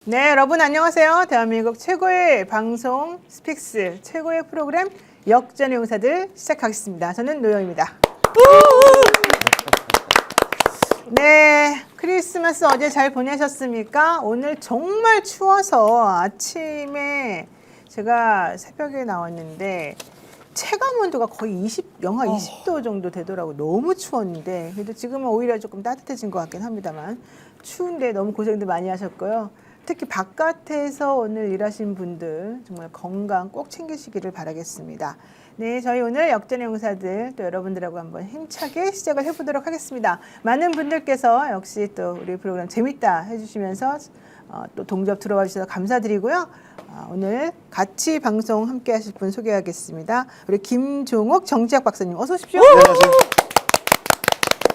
네, 여러분 안녕하세요. 대한민국 최고의 방송 스픽스, 최고의 프로그램 역전의 용사들 시작하겠습니다. 저는 노영입니다. 네, 크리스마스 어제 잘 보내셨습니까? 오늘 정말 추워서 아침에 제가 새벽에 나왔는데 체감 온도가 거의 영하 20도 정도 되더라고요. 너무 추웠는데 그래도 지금은 오히려 조금 따뜻해진 것 같긴 합니다만 추운데 너무 고생들 많이 하셨고요. 특히 바깥에서 오늘 일하신 분들 정말 건강 꼭 챙기시기를 바라겠습니다. 네, 저희 오늘 역전의 용사들 또 여러분들하고 한번 힘차게 시작을 해보도록 하겠습니다. 많은 분들께서 역시 또 우리 프로그램 재밌다 해주시면서 또 동접 들어와 주셔서 감사드리고요. 오늘 같이 방송 함께 하실 분 소개하겠습니다. 우리 김종옥 정치학 박사님 어서 오십시오.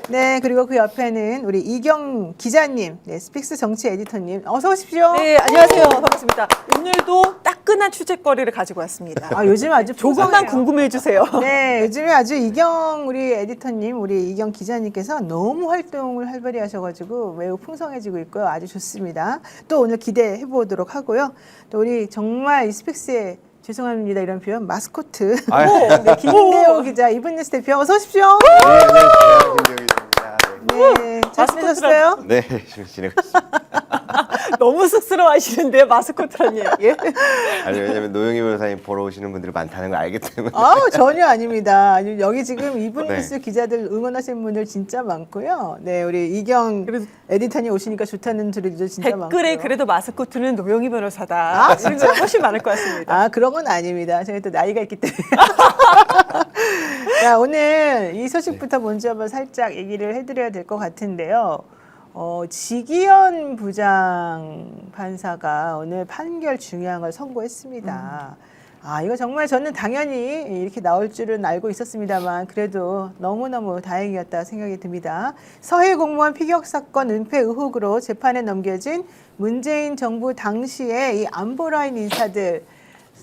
네, 그리고 그 옆에는 우리 이경 기자님, 네, 스픽스 정치 에디터님, 어서 오십시오. 네, 안녕하세요. 반갑습니다. 오늘도 따끈한 취재거리를 가지고 왔습니다. 요즘 아주 조금만 궁금해 주세요. 네, 요즘에 아주 이경 우리 에디터님, 우리 이경 기자님께서 너무 활동을 활발히 하셔가지고 매우 풍성해지고 있고요. 아주 좋습니다. 또 오늘 기대해 보도록 하고요. 또 우리 정말 이 스픽스의 죄송합니다 이런 표현 마스코트 네, 김대호 기자 이분 뉴스 대표 어서 오십시오. 네, 안녕하세요. 김정희입니다. 네, 잘 지내셨어요? 네, 열심히 지내고 있습니다. 너무 쑥스러워하시는데요, 마스코트라니. 예? 아니, 왜냐면 노영희 변호사님 보러 오시는 분들이 많다는 걸 알기 때문에. 전혀 아닙니다. 여기 지금 이분 네. 뉴스 기자들 응원하시는 분들 진짜 많고요. 네, 우리 이경 에디터님 오시니까 좋다는 소리도 진짜 많고요. 댓글에 그래도 마스코트는 노영희 변호사다. 이런 거 훨씬 많을 것 같습니다. 그런 건 아닙니다. 저희 또 나이가 있기 때문에. 자, 오늘 이 소식부터 먼저 한번 살짝 얘기를 해드려야 될 것 같은데요. 지기현 부장 판사가 오늘 판결 중요한 걸 선고했습니다. 이거 정말 저는 당연히 이렇게 나올 줄은 알고 있었습니다만 그래도 너무너무 다행이었다 생각이 듭니다. 서해 공무원 피격 사건 은폐 의혹으로 재판에 넘겨진 문재인 정부 당시에 이 안보라인 인사들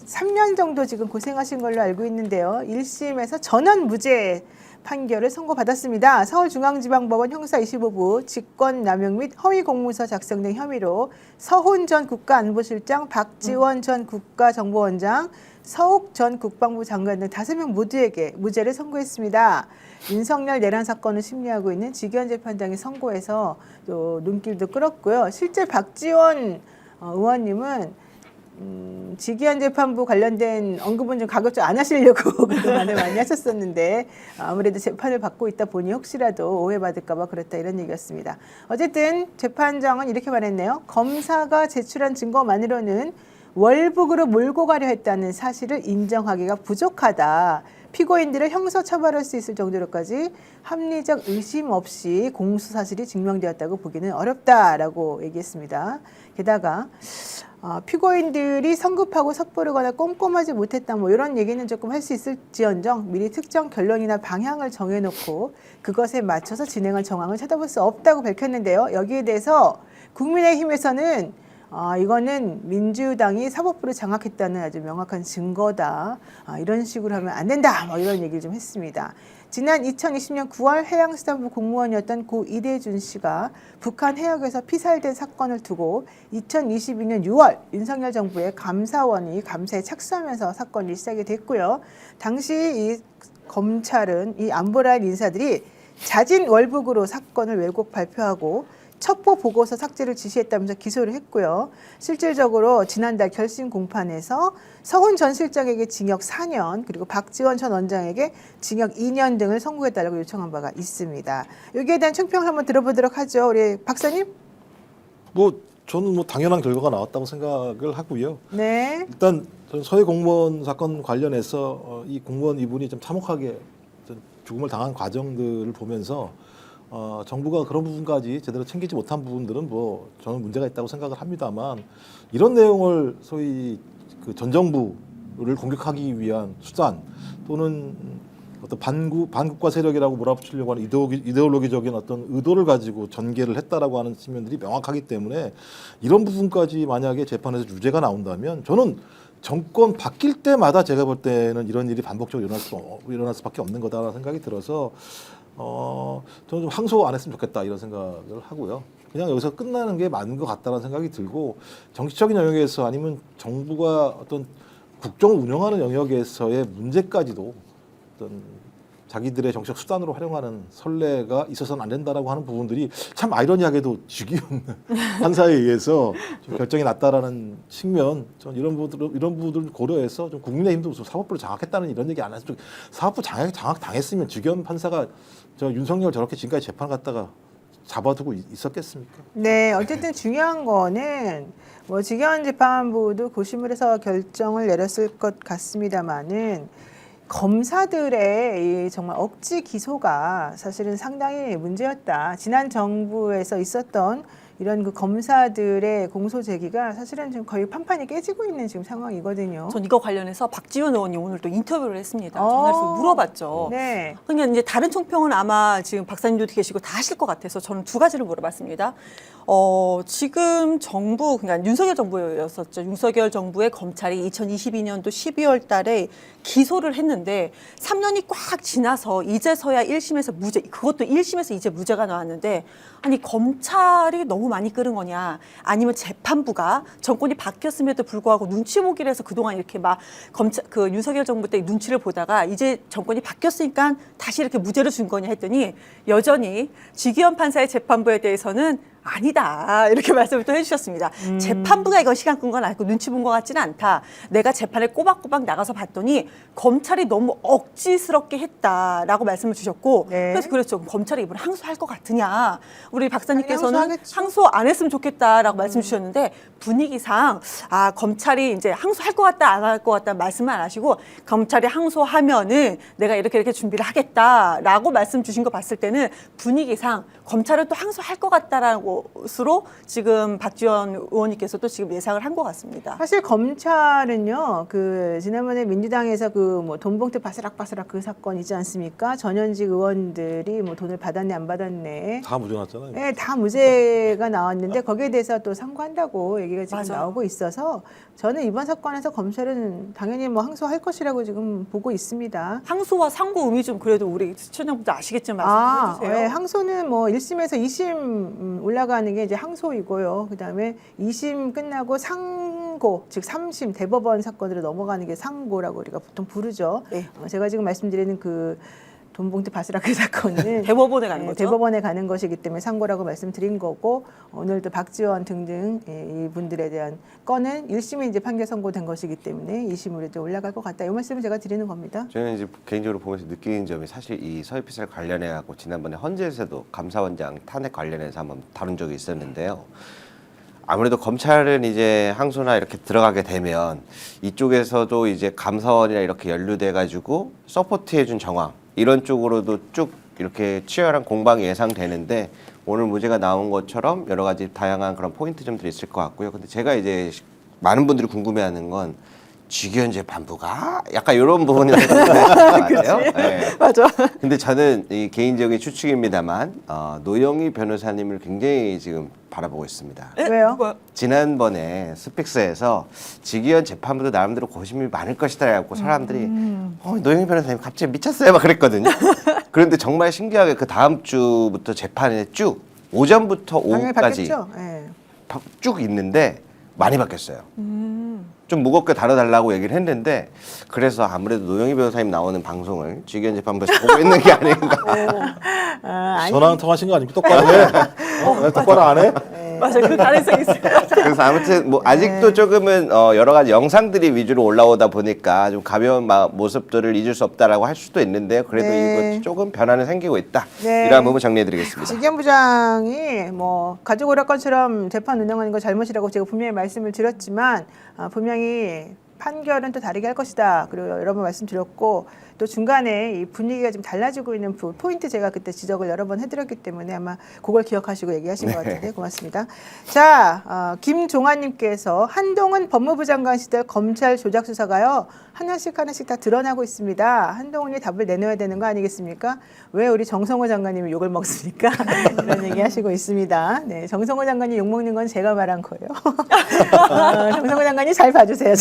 3년 정도 지금 고생하신 걸로 알고 있는데요. 1심에서 전원 무죄 판결을 선고받았습니다. 서울중앙지방법원 형사 25부 직권남용 및 허위 공문서 작성 등 혐의로 서훈 전 국가안보실장, 박지원 전 국가정보원장, 서욱 전 국방부 장관 등 5명 모두에게 무죄를 선고했습니다. 윤석열 내란 사건을 심리하고 있는 지기현 재판장이 선고해서 또 눈길도 끌었고요. 실제 박지원 의원님은 지기현 재판부 관련된 언급은 좀 가급적 안 하시려고 그동안에 많이 하셨었는데 아무래도 재판을 받고 있다 보니 혹시라도 오해받을까 봐 그랬다 이런 얘기였습니다. 어쨌든 재판장은 이렇게 말했네요. 검사가 제출한 증거만으로는 월북으로 몰고 가려 했다는 사실을 인정하기가 부족하다. 피고인들을 형사처벌할 수 있을 정도로까지 합리적 의심 없이 공수 사실이 증명되었다고 보기는 어렵다라고 얘기했습니다. 게다가 피고인들이 성급하고 섣부르거나 꼼꼼하지 못했다 이런 얘기는 조금 할 수 있을지언정 미리 특정 결론이나 방향을 정해놓고 그것에 맞춰서 진행할 정황을 찾아볼 수 없다고 밝혔는데요. 여기에 대해서 국민의힘에서는 이거는 민주당이 사법부를 장악했다는 아주 명확한 증거다. 이런 식으로 하면 안 된다. 이런 얘기를 좀 했습니다. 지난 2020년 9월 해양수산부 공무원이었던 고 이대준 씨가 북한 해역에서 피살된 사건을 두고 2022년 6월 윤석열 정부의 감사원이 감사에 착수하면서 사건이 시작이 됐고요. 당시 이 검찰은 이 안보라인 인사들이 자진 월북으로 사건을 왜곡 발표하고 첩보 보고서 삭제를 지시했다면서 기소를 했고요. 실질적으로 지난달 결심 공판에서 서훈 전 실장에게 징역 4년 그리고 박지원 전 원장에게 징역 2년 등을 선고해달라고 요청한 바가 있습니다. 여기에 대한 총평을 한번 들어보도록 하죠. 우리 박사님. 저는 당연한 결과가 나왔다고 생각을 하고요. 네. 일단 저는 서해 공무원 사건 관련해서 이 공무원 이분이 좀 참혹하게 죽음을 당한 과정들을 보면서 정부가 그런 부분까지 제대로 챙기지 못한 부분들은 저는 문제가 있다고 생각을 합니다만 이런 내용을 소위 그 전 정부를 공격하기 위한 수단 또는 어떤 반국가 세력이라고 몰아붙이려고 하는 이데올로기적인 어떤 의도를 가지고 전개를 했다라고 하는 측면들이 명확하기 때문에 이런 부분까지 만약에 재판에서 유죄가 나온다면 저는 정권 바뀔 때마다 제가 볼 때는 이런 일이 반복적으로 일어날 수밖에 없는 거다라는 생각이 들어서 저는 좀 항소 안 했으면 좋겠다 이런 생각을 하고요. 그냥 여기서 끝나는 게 맞는 것 같다는 생각이 들고 정치적인 영역에서 아니면 정부가 어떤 국정을 운영하는 영역에서의 문제까지도 어떤 자기들의 정치적 수단으로 활용하는 선례가 있어서는 안 된다라고 하는 부분들이 참 아이러니하게도 직위원 판사에 의해서 좀 결정이 났다라는 측면, 전 이런 부분들 고려해서 좀 국민의힘도 사법부를 장악했다는 이런 얘기 안 해서 좀 사법부 장악 당했으면 직위원 판사가 저 윤석열 저렇게 지금까지 재판 갔다가 잡아두고 있었겠습니까? 네, 어쨌든 중요한 거는 뭐 직위원 재판부도 고심을 해서 결정을 내렸을 것 같습니다만은 검사들의 이 정말 억지 기소가 사실은 상당히 문제였다. 지난 정부에서 있었던 이런 그 검사들의 공소 제기가 사실은 지금 거의 판판이 깨지고 있는 지금 상황이거든요. 전 이거 관련해서 박지원 의원이 오늘 또 인터뷰를 했습니다. 전화해서 물어봤죠. 네. 그러니까 이제 다른 총평은 아마 지금 박사님도 계시고 다 하실 것 같아서 저는 두 가지를 물어봤습니다. 지금 정부, 그러니까 윤석열 정부였었죠. 윤석열 정부의 검찰이 2022년도 12월 달에 기소를 했는데 3년이 꽉 지나서 이제서야 1심에서 무죄, 그것도 1심에서 이제 무죄가 나왔는데 아니 검찰이 너무 많이 끓은 거냐 아니면 재판부가 정권이 바뀌었음에도 불구하고 눈치 보기를 해서 그동안 이렇게 막 검찰 그 윤석열 정부 때 눈치를 보다가 이제 정권이 바뀌었으니까 다시 이렇게 무죄를 준 거냐 했더니 여전히 지기현 판사의 재판부에 대해서는 아니다 이렇게 말씀을 또 해주셨습니다. 재판부가 이거 시간 끈 건 아니고 눈치 본 것 같지는 않다. 내가 재판에 꼬박꼬박 나가서 봤더니 검찰이 너무 억지스럽게 했다라고 말씀을 주셨고 네. 그래서 그랬죠. 검찰이 이번에 항소할 것 같으냐. 우리 박사님께서는 항소하겠죠. 항소 안 했으면 좋겠다라고 말씀 주셨는데 분위기상 검찰이 이제 항소할 것 같다 안 할 것 같다 말씀을 안 하시고 검찰이 항소하면은 내가 이렇게 준비를 하겠다라고 말씀 주신 거 봤을 때는 분위기상 검찰은 또 항소할 것 같다라는 것으로 지금 박지원 의원님께서도 지금 예상을 한 것 같습니다. 사실 검찰은요, 그 지난번에 민주당에서 그 뭐 돈봉투 바스락바스락 그 사건 있지 않습니까? 전현직 의원들이 뭐 돈을 받았네 안 받았네. 다 무죄 났잖아요. 네, 다 무죄가 나왔는데 거기에 대해서 또 상고한다고 얘기가 지금 맞아요. 나오고 있어서 저는 이번 사건에서 검찰은 당연히 뭐 항소할 것이라고 지금 보고 있습니다. 항소와 상고 의미 좀 그래도 우리 시청자분들 아시겠지만 말씀 좀 해주세요. 네, 항소는 뭐 1심에서 2심 올라가는 게 이제 항소이고요. 그다음에 2심 끝나고 상고, 즉 3심 대법원 사건으로 넘어가는 게 상고라고 우리가 보통 부르죠. 네. 제가 지금 말씀드리는 그 돈봉투 바스락 그 사건은 대법원에 가는 거죠. 대법원에 가는 것이기 때문에 상고라고 말씀드린 거고 오늘도 박지원 등등 이분들에 대한 건은 1심이 이제 판결 선고된 것이기 때문에 2심으로 이제 올라갈 것 같다. 이 말씀을 제가 드리는 겁니다. 저는 이제 개인적으로 보면서 느끼는 점이 사실 이 서해피살 관련해 갖고 지난번에 헌재에서도 감사원장 탄핵 관련해서 한번 다룬 적이 있었는데요. 아무래도 검찰은 이제 항소나 이렇게 들어가게 되면 이쪽에서도 이제 감사원이나 이렇게 연루돼 가지고 서포트해준 정황 이런 쪽으로도 쭉 이렇게 치열한 공방이 예상되는데 오늘 무죄가 나온 것처럼 여러 가지 다양한 그런 포인트점들이 있을 것 같고요. 근데 제가 이제 많은 분들이 궁금해하는 건 직위원 재판부가 약간 이런 부분이 있을 것 같아요. 네. 맞아. 근데 저는 이 개인적인 추측입니다만 노영희 변호사님을 굉장히 지금 바라보고 있습니다. 왜요? 지난번에 스픽스에서 직위원 재판부도 나름대로 고심이 많을 것이다 해갖고 사람들이 노영희 변호사님 갑자기 미쳤어요 막 그랬거든요. 그런데 정말 신기하게 그 다음 주부터 재판에 쭉 오전부터 당연히 오후까지 받겠죠. 네. 쭉 있는데 많이 바뀌었어요. 좀 무겁게 다뤄달라고 얘기를 했는데 그래서 아무래도 노영희 변호사님 나오는 방송을 직위원 재판부에서 보고 있는 게 아닌가. 아니, 전화 한 통하신 거 아닙니까? 똑바로 해. 왜 똑바로 안 해? 맞아요. 그 가능성이 있어요. 그래서 아무튼 뭐 아직도 조금은 여러 가지 영상들이 위주로 올라오다 보니까 좀 가벼운 모습들을 잊을 수 없다라고 할 수도 있는데요. 그래도 네. 이거 조금 변화는 생기고 있다. 네. 이러한 부분 정리해드리겠습니다. 직위원 부장이 뭐 가족 오락관처럼 재판 운영하는 거 잘못이라고 제가 분명히 말씀을 드렸지만 분명히 판결은 또 다르게 할 것이다. 그리고 여러 번 말씀드렸고 또 중간에 이 분위기가 좀 달라지고 있는 포인트 제가 그때 지적을 여러 번 해드렸기 때문에 아마 그걸 기억하시고 얘기하신 것 같은데 고맙습니다. 자, 김종환님께서 한동훈 법무부 장관 시절 검찰 조작 수사가요 하나씩 다 드러나고 있습니다. 한동훈이 답을 내놓아야 되는 거 아니겠습니까? 왜 우리 정성호 장관님이 욕을 먹습니까? 이런 얘기하시고 있습니다. 네, 정성호 장관이 욕 먹는 건 제가 말한 거예요. 정성호 장관이 원장님이 잘 봐주세요.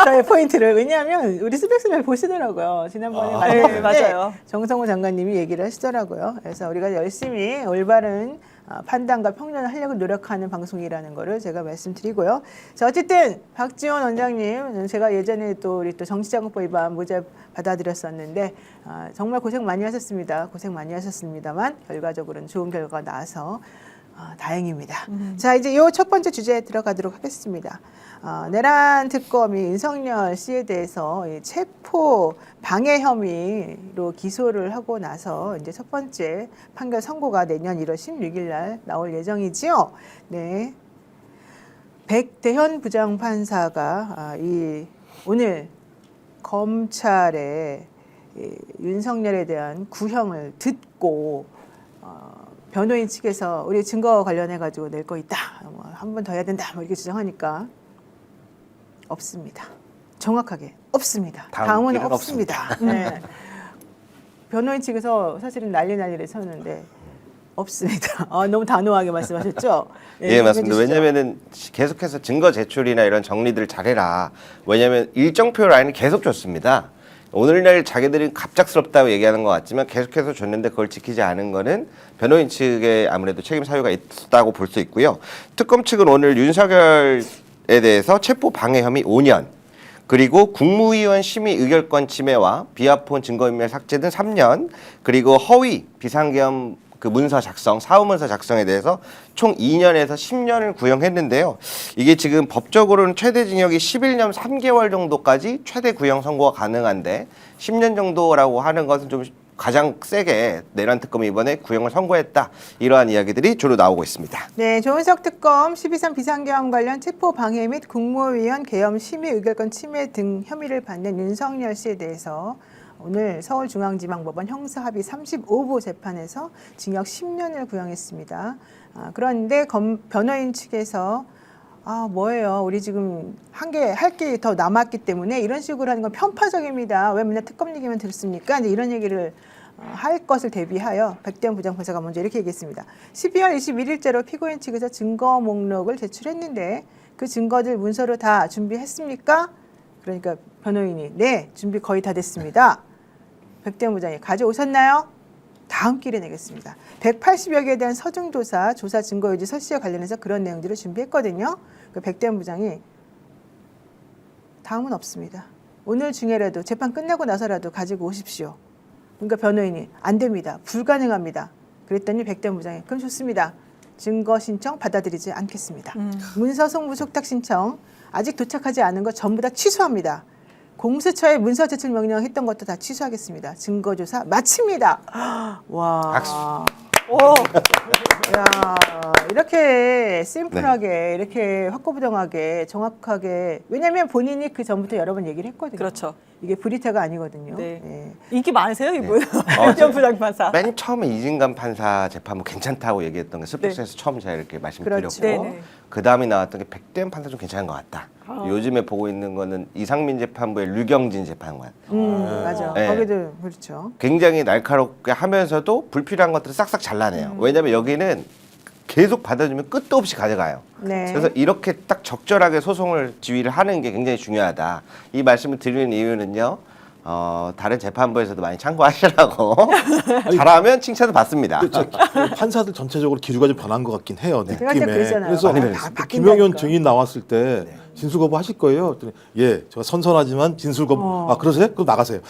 저희 포인트를. 왜냐하면 우리 스펙스를 보시더라고요. 지난번에 네, 맞아요. 정성호 장관님이 얘기를 하시더라고요. 그래서 우리가 열심히 올바른 판단과 평론을 하려고 노력하는 방송이라는 거를 제가 말씀드리고요. 자, 어쨌든 박지원 원장님, 제가 예전에 또 우리 또 정치자금법 위반 무죄 받아들였었는데 정말 고생 많이 하셨습니다. 고생 많이 하셨습니다만 결과적으로는 좋은 결과가 나와서 다행입니다. 자, 이제 이 첫 번째 주제에 들어가도록 하겠습니다. 내란 특검이 윤석열 씨에 대해서 이 체포 방해 혐의로 기소를 하고 나서 이제 첫 번째 판결 선고가 내년 1월 16일 날 나올 예정이지요. 네. 백대현 부장판사가 오늘 검찰의 윤석열에 대한 구형을 듣고 변호인 측에서 우리 증거 관련해 가지고 낼 거 있다, 한 번 더 해야 된다, 이렇게 주장하니까 없습니다. 정확하게 없습니다. 다음은 길은 없습니다. 네. 변호인 측에서 사실은 난리를 쳤는데 없습니다. 너무 단호하게 말씀하셨죠? 예, 맞습니다. 해주시죠. 왜냐면은 계속해서 증거 제출이나 이런 정리들 잘해라. 왜냐면 일정표 라인을 계속 줬습니다. 오늘날 자기들이 갑작스럽다고 얘기하는 것 같지만 계속해서 줬는데 그걸 지키지 않은 거는 변호인 측에 아무래도 책임 사유가 있다고 볼 수 있고요. 특검 측은 오늘 윤석열에 대해서 체포 방해 혐의 5년, 그리고 국무위원 심의 의결권 침해와 비화폰 증거인멸 삭제 등 3년, 그리고 허위 비상계엄 그 문서 작성, 사후문서 작성에 대해서 총 2년에서 10년을 구형했는데요. 이게 지금 법적으로는 최대 징역이 11년 3개월 정도까지 최대 구형 선고가 가능한데 10년 정도라고 하는 것은 좀 가장 세게 내란 특검이 이번에 구형을 선고했다. 이러한 이야기들이 주로 나오고 있습니다. 네, 조은석 특검 12.3 비상계엄 관련 체포 방해 및 국무위원 계엄 심의 의결권 침해 등 혐의를 받는 윤석열 씨에 대해서 오늘 서울중앙지방법원 형사합의 35부 재판에서 징역 10년을 구형했습니다. 그런데 변호인 측에서 뭐예요? 우리 지금 할 게 더 남았기 때문에 이런 식으로 하는 건 편파적입니다. 왜 맨날 특검 얘기만 들었습니까? 이제 이런 얘기를 할 것을 대비하여 백대현 부장판사가 먼저 이렇게 얘기했습니다. 12월 21일자로 피고인 측에서 증거 목록을 제출했는데 그 증거들 문서로 다 준비했습니까? 그러니까 변호인이 네, 준비 거의 다 됐습니다. 백대현 부장이 가져오셨나요? 다음 길에 내겠습니다. 180여 개에 대한 서중조사, 조사 증거유지 설치와 관련해서 그런 내용들을 준비했거든요. 백대현 부장이 다음은 없습니다. 오늘 중에라도 재판 끝나고 나서라도 가지고 오십시오. 그러니까 변호인이 안 됩니다. 불가능합니다. 그랬더니 백대현 부장이 그럼 좋습니다. 증거 신청 받아들이지 않겠습니다. 문서 송부 속탁 신청 아직 도착하지 않은 거 전부 다 취소합니다. 공수처에 문서 제출 명령 했던 것도 다 취소하겠습니다. 증거조사 마칩니다. 와. 박수. 오, 야, 이렇게 심플하게, 이렇게 확고부동하게, 정확하게. 왜냐하면 본인이 그 전부터 여러 번 얘기를 했거든요. 그렇죠. 이게 브리테가 아니거든요. 네. 예. 인기 많으세요, 이분? 백대현 부장판사. 맨 처음에 이진감 판사 재판부 괜찮다고 얘기했던 게 스픽스에서 처음 제가 이렇게 말씀드렸고 그렇죠. 네네. 그 다음에 나왔던 게 백대현 판사 좀 괜찮은 것 같다. 요즘에 보고 있는 거는 이상민 재판부의 류경진 재판관. 맞아. 네. 거기도 그렇죠. 굉장히 날카롭게 하면서도 불필요한 것들을 싹싹 잘라내요. 왜냐하면 여기는 계속 받아주면 끝도 없이 가져가요. 네. 그래서 이렇게 딱 적절하게 소송을 지휘를 하는 게 굉장히 중요하다. 이 말씀을 드리는 이유는요. 다른 재판부에서도 많이 참고하시라고 잘하면 칭찬을 받습니다. 판사들 전체적으로 기류가 좀 변한 것 같긴 해요. 제가 느낌에. 그때 그랬잖아요. 그래서 다 바뀐다니까. 김영현 증인 나왔을 때 진술 거부 하실 거예요. 그랬더니 예, 제가 선선하지만 진술 거부. 아 그러세요? 그럼 나가세요.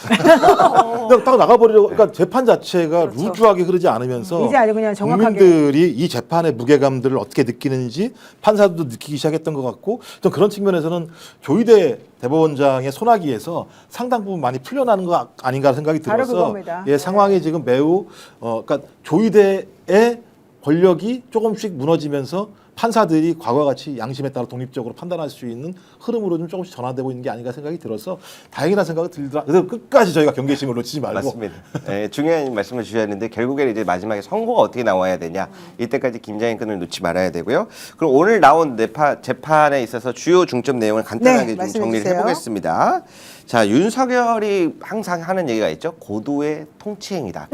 그냥 딱 나가버리려고. 그러니까 재판 자체가 그렇죠. 루즈하게 흐르지 않으면서 이제 아주 그냥 정확하게. 국민들이 이 재판의 무게감들을 어떻게 느끼는지 판사들도 느끼기 시작했던 것 같고 좀 그런 측면에서는 조희대 대법원장의 소나기에서 상당 부분 많이 풀려나는 거 아닌가 생각이 바로 들어서 그겁니다. 예, 상황이 지금 매우 그러니까 조희대의 권력이 조금씩 무너지면서 판사들이 과거와 같이 양심에 따라 독립적으로 판단할 수 있는 흐름으로 좀 조금씩 전환되고 있는 게 아닌가 생각이 들어서 다행이라는 생각이 들더라. 그래서 끝까지 저희가 경계심을 놓치지 말고 맞습니다. 네, 중요한 말씀을 주셨는데 결국에는 이제 마지막에 선고가 어떻게 나와야 되냐 이때까지 긴장의 끈을 놓지 말아야 되고요. 그럼 오늘 나온 재판에 있어서 주요 중점 내용을 간단하게 네, 좀 말씀해 정리를 주세요. 해보겠습니다. 자, 윤석열이 항상 하는 얘기가 있죠. 고도의 통치행위다.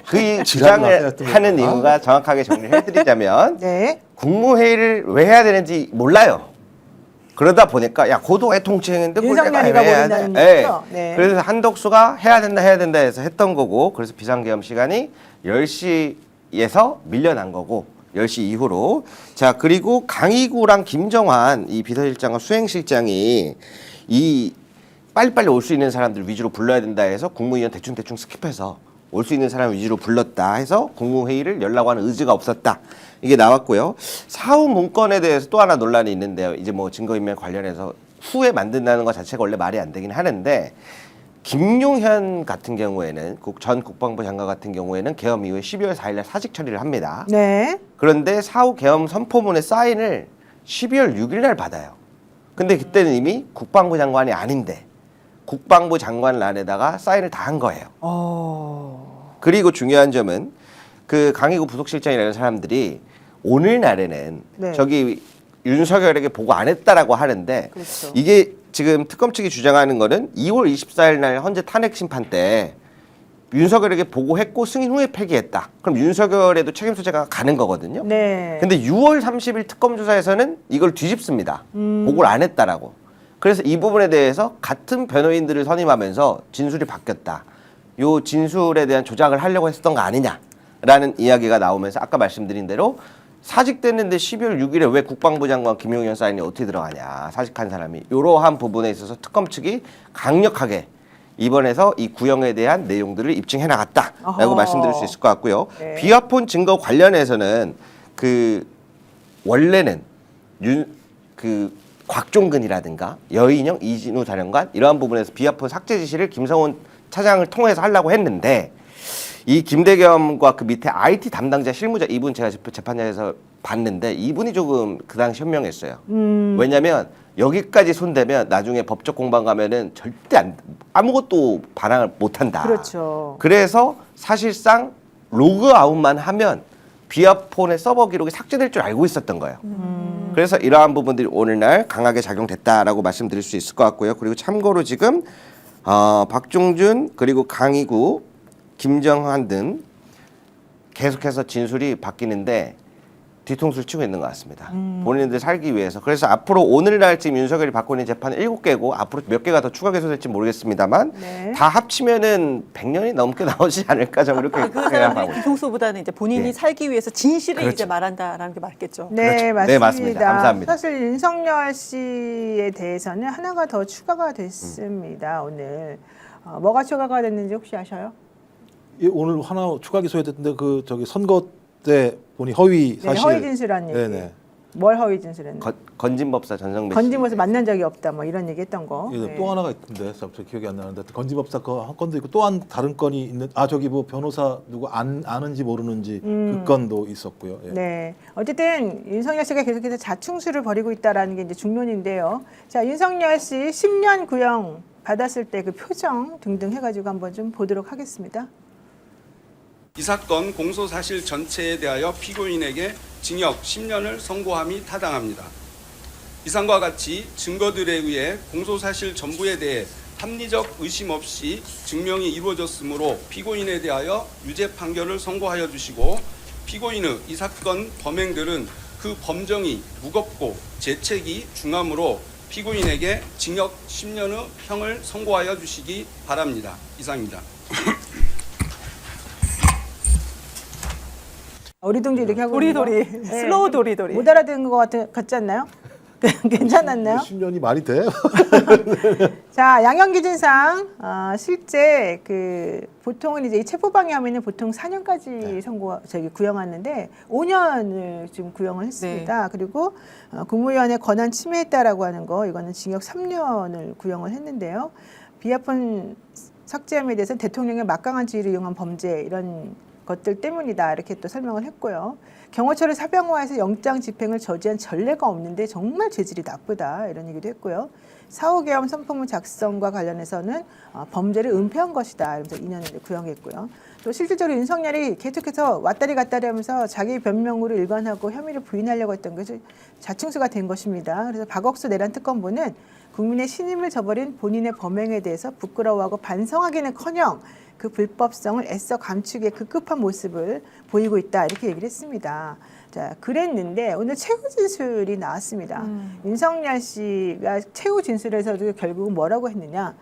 그 주장을 하는 이유가 정확하게 정리를 해드리자면 네. 국무회의를 왜 해야 되는지 몰라요. 그러다 보니까 야 고도의 통치했는데 그걸 내가 윤석열이가 왜 해야 모른다는 돼? 거죠? 네. 그래서 한덕수가 해야 된다 해서 했던 거고 그래서 비상계엄 시간이 10시에서 밀려난 거고 10시 이후로 자 그리고 강희구랑 김정환 이 비서실장과 수행실장이 이 빨리빨리 올 수 있는 사람들 위주로 불러야 된다 해서 국무위원 대충 스킵해서 올 수 있는 사람 위주로 불렀다 해서 국무회의를 열라고 하는 의지가 없었다. 이게 나왔고요. 사후 문건에 대해서 또 하나 논란이 있는데요. 이제 뭐 증거인멸 관련해서 후에 만든다는 것 자체가 원래 말이 안 되긴 하는데 김용현 같은 경우에는 전 국방부 장관 같은 경우에는 계엄 이후에 12월 4일 날 사직 처리를 합니다. 네. 그런데 사후 계엄 선포문의 사인을 12월 6일 날 받아요. 근데 그때는 이미 국방부 장관이 아닌데 국방부 장관란에다가 사인을 다 한 거예요. 그리고 중요한 점은 그 강희구 부속실장이라는 사람들이 오늘날에는 네. 저기 윤석열에게 보고 안 했다라고 하는데 그렇죠. 이게 지금 특검 측이 주장하는 거는 2월 24일 날 헌재 탄핵 심판 때 윤석열에게 보고했고 승인 후에 폐기했다. 그럼 윤석열에도 책임 소재가 가는 거거든요. 네. 근데 6월 30일 특검 조사에서는 이걸 뒤집습니다. 보고를 안 했다라고. 그래서 이 부분에 대해서 같은 변호인들을 선임하면서 진술이 바뀌었다. 요 진술에 대한 조작을 하려고 했었던 거 아니냐라는 이야기가 나오면서 아까 말씀드린 대로 사직됐는데 12월 6일에 왜 국방부 장관 김용현 사인이 어떻게 들어가냐. 사직한 사람이. 이러한 부분에 있어서 특검 측이 강력하게 이번에서 이 구형에 대한 내용들을 입증해 나갔다라고 어허. 말씀드릴 수 있을 것 같고요. 네. 비화폰 증거 관련해서는 그 원래는 곽종근이라든가 여인영, 이진우 사령관 이러한 부분에서 비화폰 삭제 지시를 김성훈 차장을 통해서 하려고 했는데 이 김대겸과 그 밑에 IT 담당자 실무자 이분 제가 재판장에서 봤는데 이분이 조금 그 당시 현명했어요. 왜냐하면 여기까지 손대면 나중에 법적 공방 가면은 절대 아무것도 반항을 못한다. 그렇죠. 그래서 사실상 로그아웃만 하면 비화폰의 서버 기록이 삭제될 줄 알고 있었던 거예요. 그래서 이러한 부분들이 오늘날 강하게 작용됐다라고 말씀드릴 수 있을 것 같고요. 그리고 참고로 지금 박종준 그리고 강희구, 김정환 등 계속해서 진술이 바뀌는데 뒤통수를 치고 있는 것 같습니다. 본인들 살기 위해서. 그래서 앞으로 오늘날 지금 윤석열이 받고 있는 재판은 7개고 앞으로 몇 개가 더 추가 개소될지 모르겠습니다만 네. 다 합치면은 100년이 넘게 나오지 않을까 저는 이렇게 그 생각하고 사람들이 뒤통수보다는 이제 본인이 네. 살기 위해서 진실을 그렇죠. 이제 말한다라는 게 맞겠죠. 네, 그렇죠. 맞습니다. 네, 맞습니다. 감사합니다. 사실 윤석열 씨에 대해서는 하나가 더 추가가 됐습니다. 오늘 뭐가 추가가 됐는지 혹시 아셔요? 예, 오늘 하나 추가 기소했는데 그 저기 선거 때 본이 허위 네, 사실. 허위 진술한 얘기. 네네. 뭘 허위 진술했나? 건진법사 전성배 씨. 건지면서 만난 적이 없다. 뭐 이런 얘기했던 거. 예, 네. 또 하나가 있던데 갑자기 기억이 안 나는데 건지법사 한 건도 있고 또 한 다른 건이 있는 저기 뭐 변호사 누구 아는지 모르는지 그 건도 있었고요. 예. 네. 어쨌든 윤석열 씨가 계속해서 자충수를 벌이고 있다라는 게 이제 중론인데요. 자, 윤석열 씨 10년 구형 받았을 때 그 표정 등등 해가지고 한번 좀 보도록 하겠습니다. 이 사건 공소 사실 전체에 대하여 피고인에게 징역 10년을 선고함이 타당합니다. 이상과 같이 증거들에 의해 공소 사실 전부에 대해 합리적 의심 없이 증명이 이루어졌으므로 피고인에 대하여 유죄 판결을 선고하여 주시고 피고인의 이 사건 범행들은 그 범정이 무겁고 죄책이 중하므로 피고인에게 징역 10년의 형을 선고하여 주시기 바랍니다. 이상입니다. 어리둥절 이렇게 하고 있는 거. 도리도리, 네. 슬로우 도리도리. 못 알아듣는 것 같지 않나요? 괜찮았나요? 10년이 말이 돼요? 자, 양형 기준상 실제 그 보통은 이제 이 체포방해하면은 보통 4년까지 구형하는데 5년을 지금 구형을 했습니다. 그리고 국무위원회 권한 침해했다라고 하는 거 이거는 징역 3년을 구형을 했는데요. 비화폰 삭제함에 대해서 대통령의 막강한 지위를 이용한 범죄 이런 것들 때문이다 이렇게 또 설명을 했고요. 경호처를 사병화해서 영장 집행을 저지한 전례가 없는데 정말 죄질이 나쁘다 이런 얘기도 했고요. 사후계엄 선포문 작성과 관련해서는 범죄를 은폐한 것이다 이러면서 2년을 구형했고요. 또 실질적으로 윤석열이 계속해서 왔다리 갔다리 하면서 자기 변명으로 일관하고 혐의를 부인하려고 했던 것이 자충수가 된 것입니다. 그래서 박억수 내란 특검부는 국민의 신임을 저버린 본인의 범행에 대해서 부끄러워하고 반성하기는커녕 그 불법성을 애써 감추기에 급급한 모습을 보이고 있다 이렇게 얘기를 했습니다. 했느냐. 자, 그랬는데 오늘 최후 진술이 나왔습니다. 윤석열 씨가 최후 진술에서도 결국은 뭐라고 했느냐.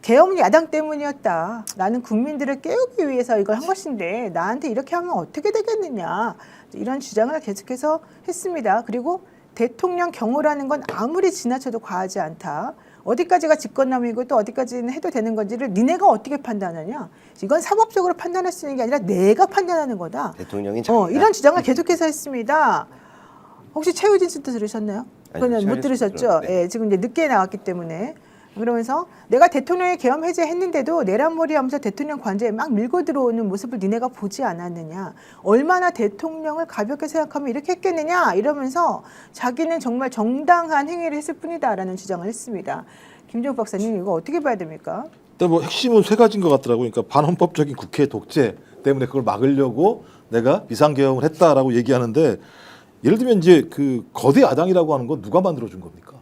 계엄은 야당 때문이었다. 나는 국민들을 깨우기 위해서 이걸 한 것인데 나한테 이렇게 하면 어떻게 되겠느냐. 이런 주장을 계속해서 했습니다. 그리고 대통령 경호라는 건 아무리 지나쳐도 과하지 않다. 어디까지가 직권남용이고 또 어디까지는 해도 되는 건지를 니네가 어떻게 판단하냐. 이건 사법적으로 판단할 수 있는 게 아니라 내가 판단하는 거다. 대통령이 자기가 이런 주장을 계속해서 했습니다. 혹시 최후 진술도 들으셨나요? 아니요, 그건 못 최후 들으셨죠? 진술은, 네. 예, 지금 이제 늦게 나왔기 때문에. 그러면서 내가 대통령의 계엄 해제했는데도 내란몰이 하면서 대통령 관저에 막 밀고 들어오는 모습을 니네가 보지 않았느냐. 얼마나 대통령을 가볍게 생각하면 이렇게 했겠느냐. 이러면서 자기는 정말 정당한 행위를 했을 뿐이다라는 주장을 했습니다. 김종욱 박사님 이거 어떻게 봐야 됩니까? 일단 뭐 핵심은 세 가지인 것 같더라고요. 그러니까 반헌법적인 국회 독재 때문에 그걸 막으려고 내가 비상계엄을 했다라고 얘기하는데 예를 들면 이제 그 거대 야당이라고 하는 건 누가 만들어준 겁니까?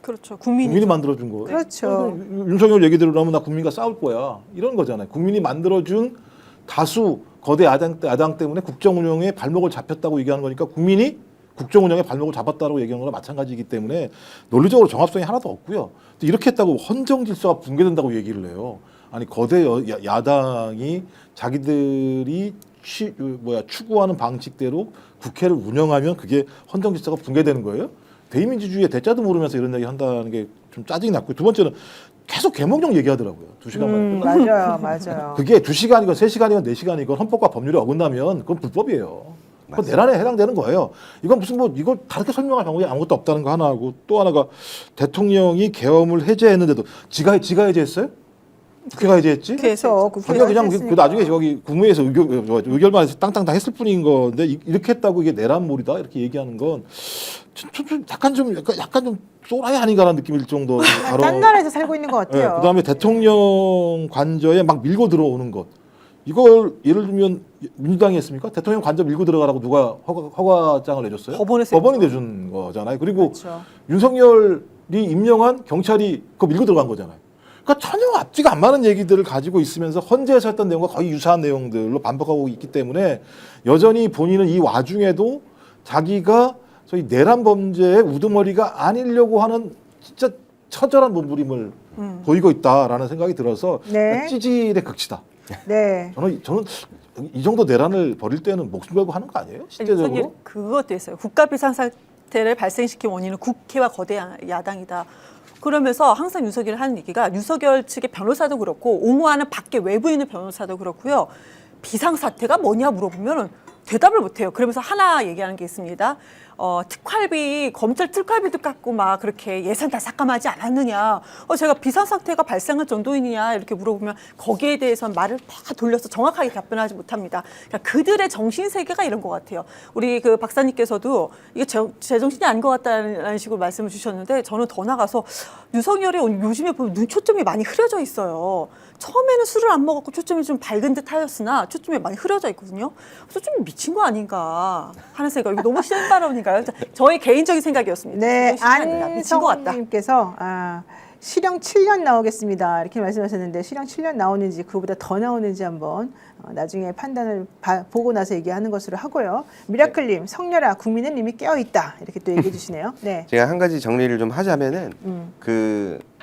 그렇죠. 국민이 만들어준 거. 그렇죠. 윤석열 얘기대로 하면 나 국민과 싸울 거야. 이런 거잖아요. 국민이 만들어준 다수 거대 야당 때문에 국정 운영에 발목을 잡혔다고 얘기하는 거니까 국민이 국정 운영에 발목을 잡았다고 얘기하는 거랑 마찬가지이기 때문에 논리적으로 정합성이 하나도 없고요. 이렇게 했다고 헌정 질서가 붕괴된다고 얘기를 해요. 아니 거대 야당이 자기들이 추구하는 방식대로 국회를 운영하면 그게 헌정 질서가 붕괴되는 거예요? 대의민주주의의 대자도 모르면서 이런 얘기 한다는 게 좀 짜증이 났고요. 두 번째는 계속 개몽령 얘기하더라고요. 2시간 만에 끝났어요. 맞아요. 그게 2시간이건 3시간이건 4시간이건 헌법과 법률에 어긋나면 그건 불법이에요. 그건 내란에 해당되는 거예요. 이건 무슨 뭐 이걸 다르게 설명할 방법이 아무것도 없다는 거 하나하고 또 하나가 대통령이 계엄을 해제했는데도 지가 해제했어요? 국회가 해제했지? 그렇죠. 자기가 그냥 그 나중에 저기 국무회에서 의결만 해서 땅땅땅 했을 뿐인 건데 이렇게 했다고 이게 내란몰이다 이렇게 얘기하는 건 약간 좀 소라이 아닌가라는 느낌이 들 정도. 딴 나라에서 살고 있는 것 같아요. 그다음에 대통령 관저에 막 밀고 들어오는 것. 이걸 예를 들면 민주당이 했습니까? 대통령 관저 밀고 들어가라고 누가 허가장을 내줬어요? 법원에서 법원이 내준 거잖아요. 그리고 그렇죠. 윤석열이 임명한 경찰이 그거 밀고 들어간 거잖아요. 그러니까 전혀 앞뒤가 안 맞는 얘기들을 가지고 있으면서 헌재에서 했던 내용과 거의 유사한 내용들로 반복하고 있기 때문에 여전히 본인은 이 와중에도 자기가 소위 내란 범죄의 우두머리가 아니려고 하는 진짜 처절한 몸부림을 보이고 있다라는 생각이 들어서 네. 찌질의 극치다. 네. 저는 이 정도 내란을 벌일 때는 목숨 걸고 하는 거 아니에요? 실제적으로? 그것도 있어요. 국가 비상사태를 발생시킨 원인은 국회와 거대 야당이다. 그러면서 항상 윤석열이 하는 얘기가 윤석열 측의 변호사도 그렇고 옹호하는 밖에 외부에 있는 변호사도 그렇고요. 비상사태가 뭐냐 물어보면 대답을 못해요. 그러면서 하나 얘기하는 게 있습니다. 특활비, 검찰 특활비도 깎고 막 그렇게 예산 다 삭감하지 않았느냐. 제가 비상사태가 발생한 정도이냐 이렇게 물어보면 거기에 대해서는 말을 다 돌려서 정확하게 답변하지 못합니다. 그러니까 그들의 정신세계가 이런 것 같아요. 우리 그 박사님께서도 이게 제정신이 아닌 것 같다는 식으로 말씀을 주셨는데 저는 더 나가서 윤석열이 요즘에 보면 눈 초점이 많이 흐려져 있어요. 처음에는 술을 안 먹었고 초점이 좀 밝은 듯 하였으나 초점이 많이 흐려져 있거든요. 그래서 좀 미친 거 아닌가 하는 생각. 이거 너무 쉬운 발언인가요? 저의 개인적인 생각이었습니다. 네, 미친 것 같다. 안성님께서 실형 7년 나오겠습니다. 이렇게 말씀하셨는데 실형 7년 나오는지 그거보다 더 나오는지 한번 나중에 판단을 보고 나서 얘기하는 것으로 하고요. 미라클님, 성렬아, 국민은 이미 깨어있다. 이렇게 또 얘기해 주시네요. 네. 제가 한 가지 정리를 좀 하자면은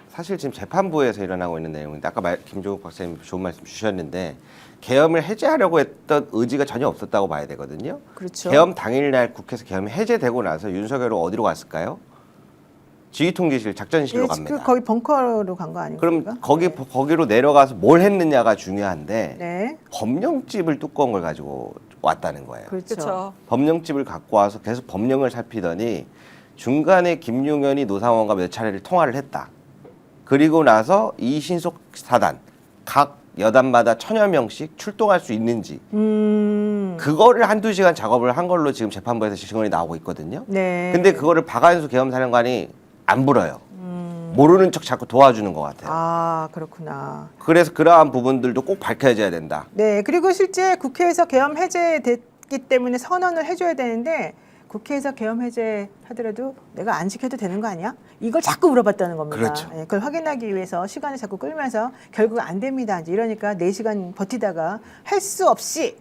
사실 지금 재판부에서 일어나고 있는 내용인데 아까 김종욱 박사님 좋은 말씀 주셨는데 계엄을 해제하려고 했던 의지가 전혀 없었다고 봐야 되거든요. 그렇죠. 계엄 당일날 국회에서 계엄이 해제되고 나서 윤석열은 어디로 갔을까요? 지휘통제실 작전실로 갑니다. 거기 벙커로 간 거 아닌가요? 그럼 거기로 내려가서 뭘 했느냐가 중요한데 네. 법령집을 두꺼운 걸 가지고 왔다는 거예요. 그렇죠. 법령집을 갖고 와서 계속 법령을 살피더니 중간에 김용현이 노상원과 몇 차례를 통화를 했다. 그리고 나서 이 신속 사단 각 여단마다 1000여 명씩 출동할 수 있는지 그거를 한두 시간 작업을 한 걸로 지금 재판부에서 증언이 나오고 있거든요. 네. 근데 그거를 박한수 계엄사령관이 안 불어요. 모르는 척 자꾸 도와주는 것 같아요. 아, 그렇구나. 그래서 그러한 부분들도 꼭 밝혀져야 된다. 네, 그리고 실제 국회에서 계엄 해제됐기 때문에 선언을 해줘야 되는데 국회에서 계엄 해제하더라도 내가 안 지켜도 되는 거 아니야? 이걸 자꾸 물어봤다는 겁니다. 그렇죠. 네, 그걸 확인하기 위해서 시간을 자꾸 끌면서 결국 안 됩니다. 이제 이러니까 4시간 버티다가 할 수 없이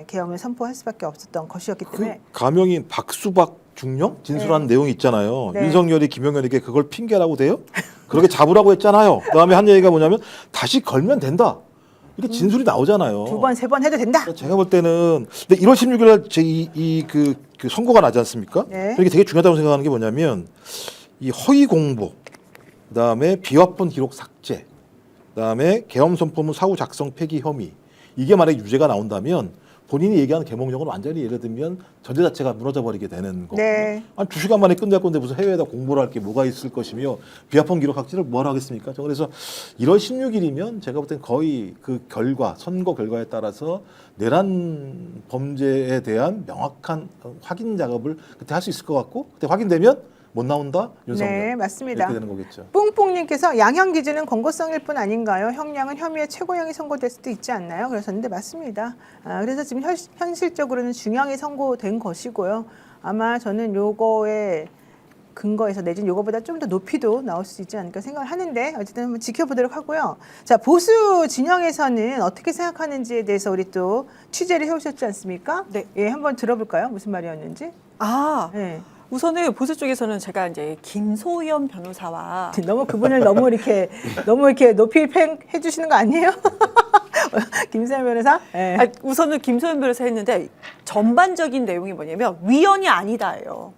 계엄을 선포할 수밖에 없었던 것이었기 그 때문에 가명인 박수박 중령 진술하는 내용이 있잖아요. 네. 윤석열이 김용현에게 그걸 핑계라고 돼요? 그렇게 잡으라고 했잖아요. 그다음에 한 얘기가 뭐냐면 다시 걸면 된다. 이렇게 진술이 나오잖아요. 2번, 3번 해도 된다. 제가 볼 때는 근데 1월 16일 날 제 그 선고가 나지 않습니까? 네. 이게 되게 중요하다고 생각하는 게 뭐냐면 이 허위 공보, 그다음에 비화본 기록 삭제, 그다음에 계엄 선포문 사후 작성 폐기 혐의 이게 만약에 유죄가 나온다면 본인이 얘기하는 계몽령은 완전히 예를 들면 전제 자체가 무너져 버리게 되는 거거든요. 네. 한 2시간 만에 끝낼 건데 무슨 해외에다 공부를 할 게 뭐가 있을 것이며 비화본 기록 삭제를 뭐하러 하겠습니까? 저 그래서 1월 16일이면 제가 볼 땐 거의 그 결과 선거 결과에 따라서 내란 범죄에 대한 명확한 확인 작업을 그때 할 수 있을 것 같고 그때 확인되면 못 나온다 윤석열 네, 맞습니다. 이렇게 되는 거겠죠. 뿡뿡님께서 양형 기준은 권고성일 뿐 아닌가요? 형량은 혐의의 최고형이 선고될 수도 있지 않나요? 그러셨는데 맞습니다. 그래서 지금 현실적으로는 중형이 선고된 것이고요. 아마 저는 요거에 근거에서 내지는 요거보다 좀 더 높이도 나올 수 있지 않을까 생각을 하는데 어쨌든 한번 지켜보도록 하고요. 자, 보수 진영에서는 어떻게 생각하는지에 대해서 우리 또 취재를 해오셨지 않습니까? 네. 예, 한번 들어볼까요? 무슨 말이었는지? 네. 우선은 보수 쪽에서는 제가 이제 김소연 변호사와 너무 그분을 너무 이렇게 높이 해 주시는 거 아니에요? 김세현 변호사? 네. 우선은 김소연 변호사 했는데 전반적인 내용이 뭐냐면 위헌이 아니다예요.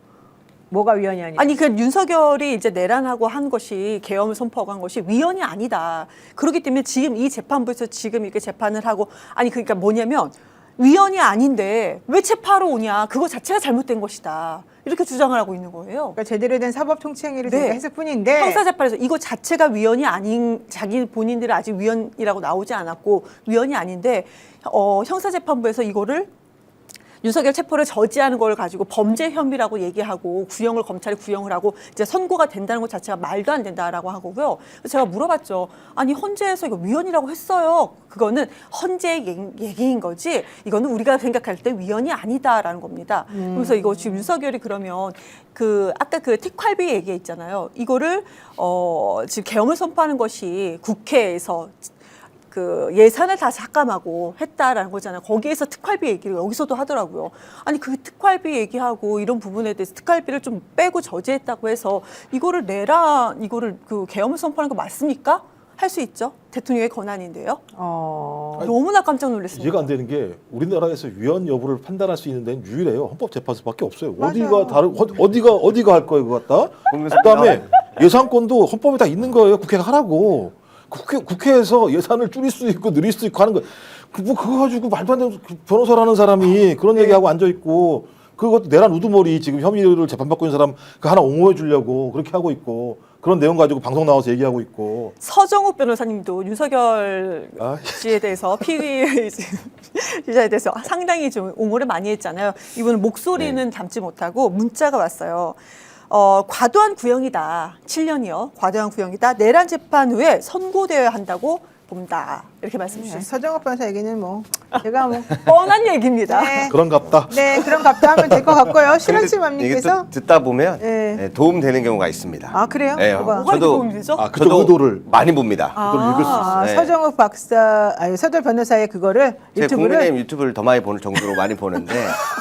뭐가 위헌이 아니에요? 아니 그 윤석열이 이제 내란하고 한 것이 계엄을 선포하고 한 것이 위헌이 아니다. 그렇기 때문에 지금 이 재판부에서 지금 이렇게 재판을 하고 아니 그러니까 뭐냐면 위헌이 아닌데 왜 체포하러 오냐? 그거 자체가 잘못된 것이다. 이렇게 주장을 하고 있는 거예요. 그러니까 제대로 된 사법 통치행위를 네. 저희가 했을 뿐인데 형사재판에서 이거 자체가 위헌이 아닌 자기 본인들은 아직 위헌이라고 나오지 않았고 위헌이 아닌데 형사재판부에서 이거를 윤석열 체포를 저지하는 걸 가지고 범죄 혐의라고 얘기하고 구형을 검찰이 구형을 하고 이제 선고가 된다는 것 자체가 말도 안 된다라고 하고요. 그래서 제가 물어봤죠. 아니 헌재에서 이거 위헌이라고 했어요. 그거는 헌재의 얘기인 거지. 이거는 우리가 생각할 때 위헌이 아니다라는 겁니다. 그래서 이거 지금 윤석열이 그러면 그 아까 그 특활비 얘기했잖아요. 이거를 지금 계엄을 선포하는 것이 국회에서 그 예산을 다 삭감하고 했다라는 거잖아요. 거기에서 특활비 얘기를 여기서도 하더라고요. 아니 그 특활비 얘기하고 이런 부분에 대해서 특활비를 좀 빼고 저지했다고 해서 이거를 이거를 그 계엄을 선포하는 거 맞습니까? 할 수 있죠. 대통령의 권한인데요. 너무나 깜짝 놀랐습니다. 이해가 안 되는 게 우리나라에서 위헌 여부를 판단할 수 있는 데는 유일해요. 헌법재판소밖에 없어요. 맞아요. 어디가 할 거예요, 그거 갖다? 그다음에 예산권도 헌법에 다 있는 거예요. 국회가 하라고. 국회에서 예산을 줄일 수도 있고 늘릴 수도 있고 하는 거. 그거 가지고 말도 안 되는 변호사라는 사람이 그런 얘기하고 앉아 있고 그것도 내란 우두머리 지금 혐의를 재판받고 있는 사람 그 하나 옹호해 주려고 그렇게 하고 있고 그런 내용 가지고 방송 나와서 얘기하고 있고. 서정욱 변호사님도 윤석열 씨에 대해서 피의자에 대해서 상당히 좀 옹호를 많이 했잖아요. 이분은 목소리는 담지 못하고 문자가 왔어요. 과도한 구형이다. 7년이요. 과도한 구형이다. 내란 재판 후에 선고되어야 한다고 봅니다. 이렇게 말씀 주셨습니다. 서정욱 변호사 얘기는 뭐 제가 뭐 뻔한 얘기입니다. 네. 그런갑다. 네, 그런 답도 하면 될 것 같고요. 이게 실현치맘님께서 또 듣다 보면 네. 도움 되는 경우가 있습니다. 아 그래요? 네, 뭐가? 뭐가 이렇게 도움이 되죠? 그쪽 저도 의도를 많이 봅니다. 그걸 읽을 수 있어요. 네. 서정욱 박사, 서돌 변호사의 그거를 제 유튜브를 국민의힘 유튜브를 더 많이 보는 정도로 많이 보는데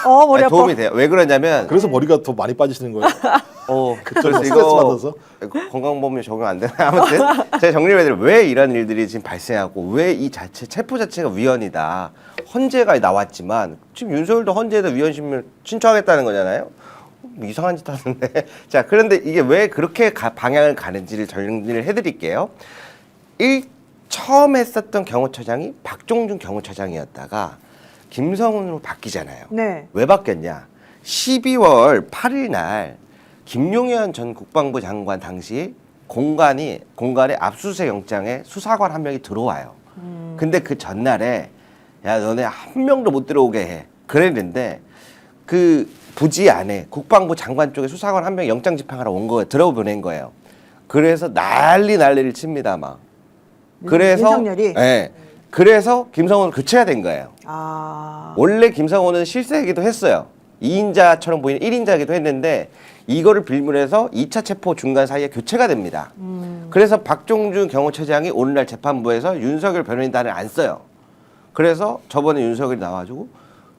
머리 아파. 도움이 돼요. 왜 그러냐면 그래서 머리가 더 많이 빠지시는 거예요. 그래서 스트레스 이거 받아서? 건강보험료 적용 안 되나 아무튼 제가 정리해드리면 왜 이런 일들이 지금 발생하고 왜 이 체포 자체가 위헌이다. 헌재가 나왔지만 지금 윤석열도 헌재에다 위헌심을 신청하겠다는 거잖아요. 이상한 짓 하는데. 자, 그런데 이게 왜 그렇게 방향을 가는지를 정리를 해드릴게요. 처음 했었던 경호처장이 박종준 경호처장이었다가 김성훈으로 바뀌잖아요. 네. 왜 바뀌었냐? 12월 8일 날 김용현 전 국방부 장관 당시 공간에 압수수색 영장에 수사관 한 명이 들어와요. 근데 그 전날에 야 너네 한 명도 못 들어오게 해. 그랬는데 그 부지 안에 국방부 장관 쪽에 수사관 한 명 영장 집행하러 온 거예요. 들어보낸 거예요. 그래서 난리를 칩니다 막. 그래서 윤석열이? 네. 그래서 김성훈을 교체가 된 거예요. 원래 김성훈은 실세이기도 했어요. 2인자처럼 보이는 1인자이기도 했는데 이거를 빌미해서 2차 체포 중간 사이에 교체가 됩니다. 그래서 박종준 경호처장이 오늘날 재판부에서 윤석열 변호인단을 안 써요. 그래서 저번에 윤석열이 나와가지고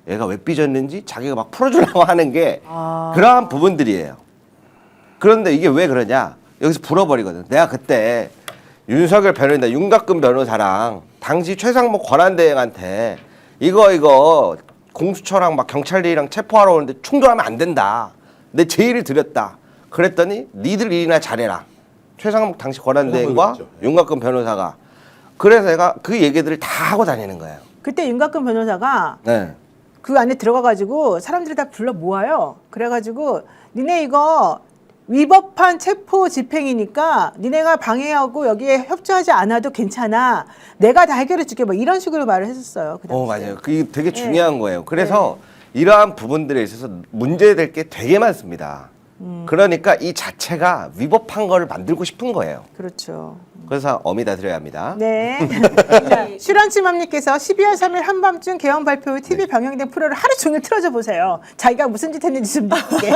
얘가 왜 삐졌는지 자기가 막 풀어주려고 하는 게 아. 그러한 부분들이에요. 그런데 이게 왜 그러냐? 여기서 불어버리거든. 내가 그때 윤석열 변호인다 윤곽근 변호사랑 당시 최상목 권한대행한테 이거 공수처랑 막 경찰들이랑 체포하러 오는데 충돌하면 안 된다. 내 제의를 드렸다. 그랬더니 니들 일이나 잘해라. 최상목 당시 권한대행과 그랬죠. 윤곽근 변호사가. 그래서 내가 그 얘기들을 다 하고 다니는 거예요. 그때 윤곽근 변호사가 네. 그 안에 들어가가지고 사람들을 다 불러 모아요. 그래가지고 니네 이거 위법한 체포 집행이니까 니네가 방해하고 여기에 협조하지 않아도 괜찮아. 내가 다 해결해 줄게. 뭐 이런 식으로 말을 했었어요. 그 당시에. 맞아요. 그게 되게 중요한 거예요. 그래서 이러한 부분들에 있어서 문제될 게 되게 많습니다. 그러니까 이 자체가 위법한 걸 만들고 싶은 거예요. 그렇죠. 그래서 어미다 드려야 합니다. 네. 슈런치맘님께서 12월 3일 한밤중 개헌 발표 후 TV 방영된 프로를 하루 종일 틀어줘 보세요. 자기가 무슨 짓 했는지 좀 느끼게.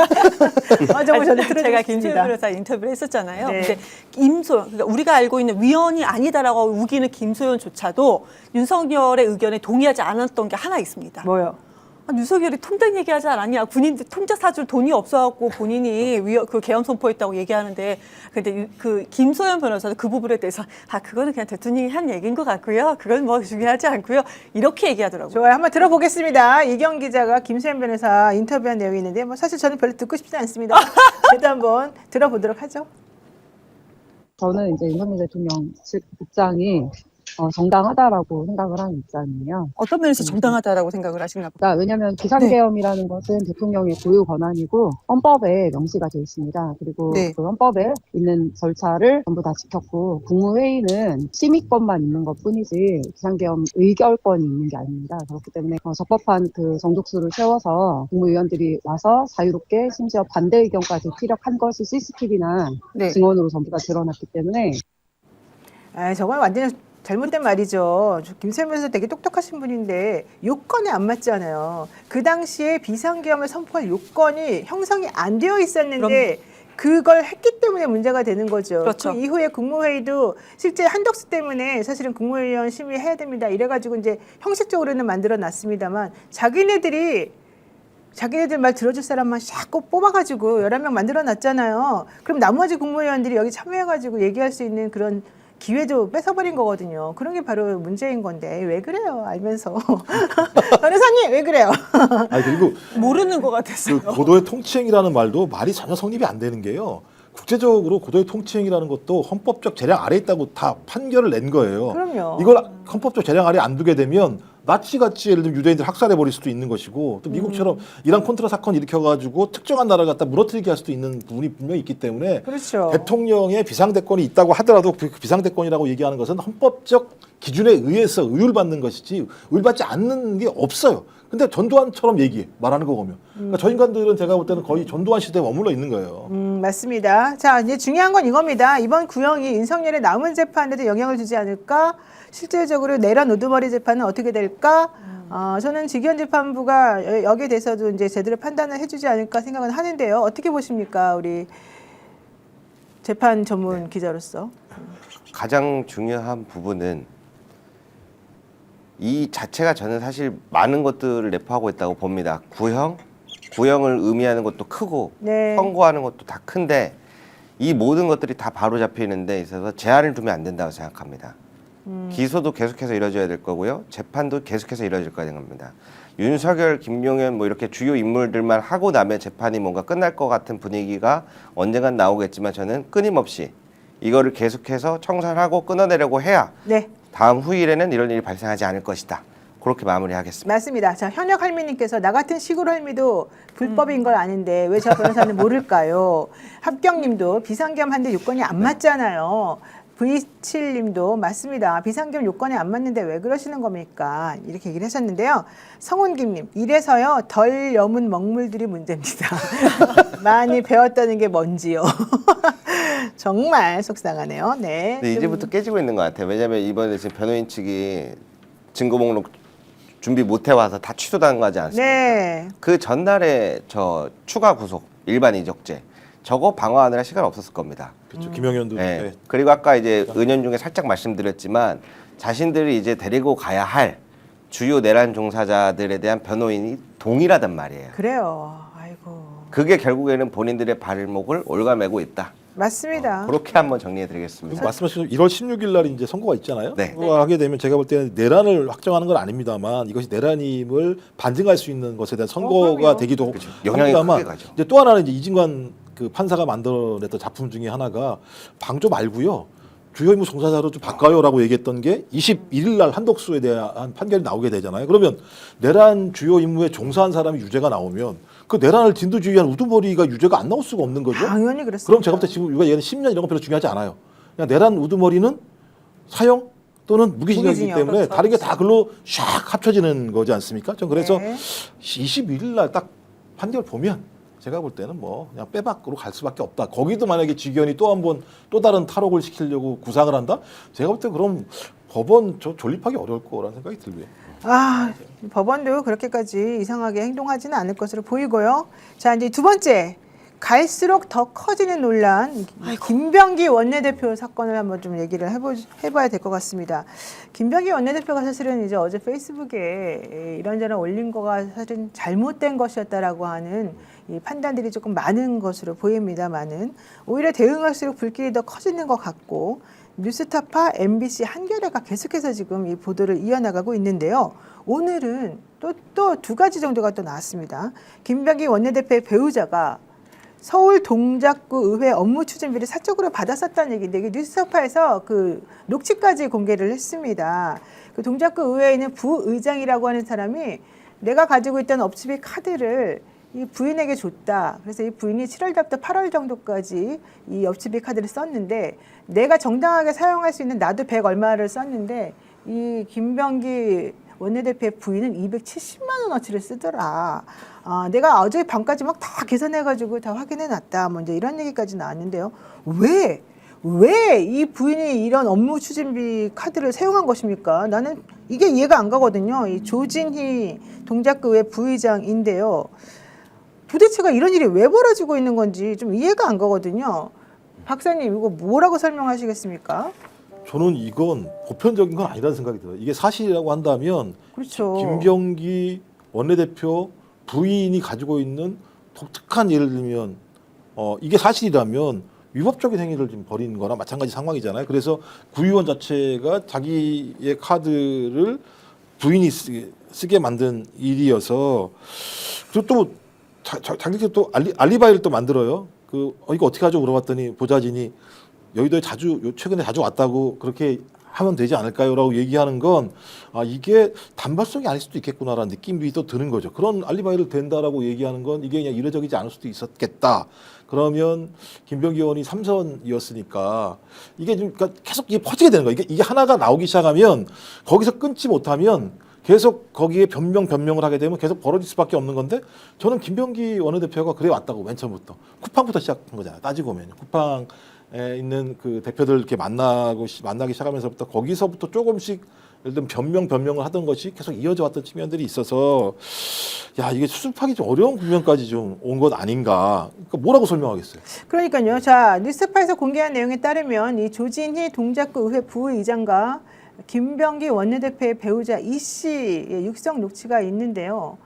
저거 저는 제가 김소연 틀어주겠습니다. 변호사 인터뷰를 했었잖아요. 네. 근데 김소연, 그러니까 우리가 알고 있는 위원이 아니다라고 우기는 김소연조차도 윤석열의 의견에 동의하지 않았던 게 하나 있습니다. 뭐요? 윤석열이 통장 얘기하지 않았냐? 군인들 통장 사줄 돈이 없어갖고 본인이 그 계엄 선포했다고 얘기하는데, 근데 그 김소연 변호사는 그 부분에 대해서 그거는 그냥 대통령이 한 얘기인 것 같고요. 그건 뭐 중요하지 않고요. 이렇게 얘기하더라고요. 좋아요. 한번 들어보겠습니다. 이경 기자가 김소연 변호사 인터뷰한 내용이 있는데 뭐 사실 저는 별로 듣고 싶지 않습니다. 그래도 한번 들어보도록 하죠. 저는 이제 윤석열 대통령 측 입장이 정당하다라고 생각을 하는 입장이에요. 어떤 면에서 정당하다라고 생각을 하시나 보다. 그러니까 왜냐하면 비상계엄이라는 것은 대통령의 고유 권한이고 헌법에 명시가 되어 있습니다. 그리고 네. 그 헌법에 있는 절차를 전부 다 지켰고 국무회의는 심의권만 있는 것뿐이지 비상계엄 의결권이 있는 게 아닙니다. 그렇기 때문에 적법한 그 정족수를 세워서 국무위원들이 와서 자유롭게 심지어 반대 의견까지 피력한 것이 CCTV나 네. 증언으로 전부 다 드러났기 때문에 저건 완전히 잘못된 말이죠. 김소연 변호사 되게 똑똑하신 분인데 요건에 안 맞잖아요. 그 당시에 비상계엄을 선포할 요건이 형성이 안 되어 있었는데 그걸 했기 때문에 문제가 되는 거죠. 그렇죠. 그 이후에 국무회의도 실제 한덕수 때문에 사실은 국무위원 심의해야 됩니다. 이래가지고 이제 형식적으로는 만들어 놨습니다만 자기네들 말 들어줄 사람만 자꾸 뽑아가지고 11명 만들어 놨잖아요. 그럼 나머지 국무위원들이 여기 참여해가지고 얘기할 수 있는 그런 기회도 뺏어버린 거거든요. 그런 게 바로 문제인 건데 왜 그래요? 알면서. 변호사님 왜 그래요? 그리고 모르는 것 같았어요. 그 고도의 통치행위라는 말도 말이 전혀 성립이 안 되는 게요. 국제적으로 고도의 통치행위라는 것도 헌법적 재량 아래 있다고 다 판결을 낸 거예요. 그럼요. 이걸 헌법적 재량 아래 안 두게 되면 나치같이 예를 들면 유대인들 학살해 버릴 수도 있는 것이고 또 미국처럼 이란 콘트라 사건 일으켜가지고 특정한 나라를 갖다 무너뜨리게 할 수도 있는 부분이 분명히 있기 때문에 그렇죠. 대통령의 비상대권이 있다고 하더라도 그 비상대권이라고 얘기하는 것은 헌법적 기준에 의해서 의율받는 것이지 의율받지 않는 게 없어요. 근데 전두환처럼 말하는 거 보면 그러니까 저 인간들은 제가 볼 때는 거의 전두환 시대에 머물러 있는 거예요. 맞습니다. 자, 이제 중요한 건 이겁니다. 이번 구형이 윤석열의 남은 재판에도 영향을 주지 않을까? 실질적으로 내란 우두머리 재판은 어떻게 될까? 저는 직위원 재판부가 여기에 대해서도 이제 제대로 판단을 해주지 않을까 생각은 하는데요. 어떻게 보십니까, 우리 재판 전문 기자로서? 가장 중요한 부분은 이 자체가 저는 사실 많은 것들을 내포하고 있다고 봅니다. 구형을 의미하는 것도 크고 네. 선고하는 것도 다 큰데 이 모든 것들이 다 바로 잡히는 데 있어서 제한을 두면 안 된다고 생각합니다. 기소도 계속해서 이루어져야 될 거고요. 재판도 계속해서 이루어질 거야 되는 겁니다. 윤석열, 김용현 뭐 이렇게 주요 인물들만 하고 나면 재판이 뭔가 끝날 것 같은 분위기가 언젠간 나오겠지만 저는 끊임없이 이거를 계속해서 청산하고 끊어내려고 해야 네. 다음 후일에는 이런 일이 발생하지 않을 것이다. 그렇게 마무리하겠습니다. 맞습니다. 자, 현역 할미님께서 나 같은 시골 할미도 불법인 걸 아는데 왜 저 변호사는 모를까요? 합경님도 비상계엄 한데 요건이 안 맞잖아요. V7님도 맞습니다. 비상계엄 요건에 안 맞는데 왜 그러시는 겁니까? 이렇게 얘기를 하셨는데요. 성훈김님, 이래서요 덜 여문 먹물들이 문제입니다. 많이 배웠다는 게 뭔지요. 정말 속상하네요. 네. 근데 이제부터 깨지고 있는 것 같아요. 왜냐하면 이번에 지금 변호인 측이 증거 목록 준비 못 해와서 다 취소당하지 않습니까? 네. 그 전날에 저 추가 구속 일반 이적죄 저거 방어하느라 시간 없었을 겁니다. 그렇죠. 김영현도 네. 네. 그리고 아까 이제 은연 중에 살짝 말씀드렸지만 자신들이 이제 데리고 가야 할 주요 내란 종사자들에 대한 변호인이 동일하단 말이에요. 그래요. 아이고. 그게 결국에는 본인들의 발목을 올가매고 있다. 맞습니다. 그렇게 한번 정리해드리겠습니다. 말씀하신 1월 16일 날 이제 선고가 있잖아요. 네. 선고가 하게 되면 제가 볼 때는 내란을 확정하는 건 아닙니다만 이것이 내란임을 반증할 수 있는 것에 대한 선고가 그럼요. 되기도 그렇죠. 영향이 합니다만 크게 가죠. 이제 또 하나는 이제 이진관 그 판사가 만들어냈던 작품 중에 하나가 방조 말고요. 주요 임무 종사자로 좀 바꿔요라고 얘기했던 게 21일 날 한덕수에 대한 판결이 나오게 되잖아요. 그러면 내란 주요 임무에 종사한 사람이 유죄가 나오면 그 내란을 진두지휘한 우두머리가 유죄가 안 나올 수가 없는 거죠. 당연히 그렇습니다. 그럼 제가 볼 때 지금 우리가 얘기하는 10년 이런 거 별로 중요하지 않아요. 그냥 내란 우두머리는 사형 또는 무기징역이기 무기징역, 때문에 그렇죠. 다른 게 다 글로 샥 합쳐지는 거지 않습니까? 전 그래서 네. 21일 날 딱 판결 보면 제가 볼 때는 뭐 그냥 빼박으로 갈 수밖에 없다. 거기도 만약에 직위원이 또 한 번 또 다른 탈옥을 시키려고 구상을 한다? 제가 볼 때 그럼 법원 존립하기 어려울 거라는 생각이 들고요. 아, 법원도 그렇게까지 이상하게 행동하지는 않을 것으로 보이고요. 자, 이제 두 번째. 갈수록 더 커지는 논란. 김병기 원내대표 사건을 한번 좀 얘기를 해봐야 될 것 같습니다. 김병기 원내대표가 사실은 이제 어제 페이스북에 이런저런 올린 거가 사실은 잘못된 것이었다라고 하는 이 판단들이 조금 많은 것으로 보입니다만은 오히려 대응할수록 불길이 더 커지는 것 같고 뉴스타파, MBC, 한겨레가 계속해서 지금 이 보도를 이어나가고 있는데요. 오늘은 또 두 가지 정도가 또 나왔습니다. 김병기 원내대표의 배우자가 서울 동작구 의회 업무 추진비를 사적으로 받았었다는 얘기인데 이게 뉴스타파에서 그 녹취까지 공개를 했습니다. 그 동작구 의회에 있는 부의장이라고 하는 사람이 내가 가지고 있던 업추비 카드를 이 부인에게 줬다. 그래서 이 부인이 7월부터 8월 정도까지 이 업추비 카드를 썼는데 내가 정당하게 사용할 수 있는 나도 100 얼마를 썼는데 이 김병기 원내대표의 부인은 270만 원어치를 쓰더라. 내가 어제 밤까지 막 다 계산해가지고 다 확인해놨다. 뭐 이제 이런 얘기까지 나왔는데요. 왜 이 부인이 이런 업무 추진비 카드를 사용한 것입니까? 나는 이게 이해가 안 가거든요. 이 조진희 동작구의 부의장인데요. 도대체가 이런 일이 왜 벌어지고 있는 건지 좀 이해가 안 가거든요. 박사님 이거 뭐라고 설명하시겠습니까? 저는 이건 보편적인 건 아니라는 생각이 들어요. 이게 사실이라고 한다면 그렇죠. 김병기 원내대표 부인이 가지고 있는 독특한 예를 들면 이게 사실이라면 위법적인 행위를 지금 벌인 거나 마찬가지 상황이잖아요. 그래서 구의원 자체가 자기의 카드를 부인이 쓰게 만든 일이어서 그리고 또 자기가 또 알리바이를 또 만들어요. 이거 어떻게 하죠? 물어봤더니 보좌진이 여의도에 최근에 자주 왔다고 그렇게 하면 되지 않을까요?라고 얘기하는 건 이게 단발성이 아닐 수도 있겠구나라는 느낌이 또 드는 거죠. 그런 알리바이를 된다라고 얘기하는 건 이게 그냥 이례적이지 않을 수도 있었겠다. 그러면 김병기 의원이 3선이었으니까 이게 좀 그러니까 계속 이게 퍼지게 되는 거예요. 이게 하나가 나오기 시작하면 거기서 끊지 못하면 계속 거기에 변명을 하게 되면 계속 벌어질 수밖에 없는 건데 저는 김병기 원내대표가 그래 왔다고 맨 처음부터 쿠팡부터 시작한 거잖아요. 따지고 보면 쿠팡에 있는 그 대표들 이렇게 만나기 시작하면서부터 거기서부터 조금씩 예를 들면 변명을 하던 것이 계속 이어져 왔던 측면들이 있어서 야 이게 수습하기 좀 어려운 국면까지 좀 온 것 아닌가. 그러니까 뭐라고 설명하겠어요. 그러니까요. 자, 뉴스파에서 공개한 내용에 따르면 이 조진희 동작구 의회 부의장과 김병기 원내대표의 배우자 이 씨의 육성 녹취가 있는데요.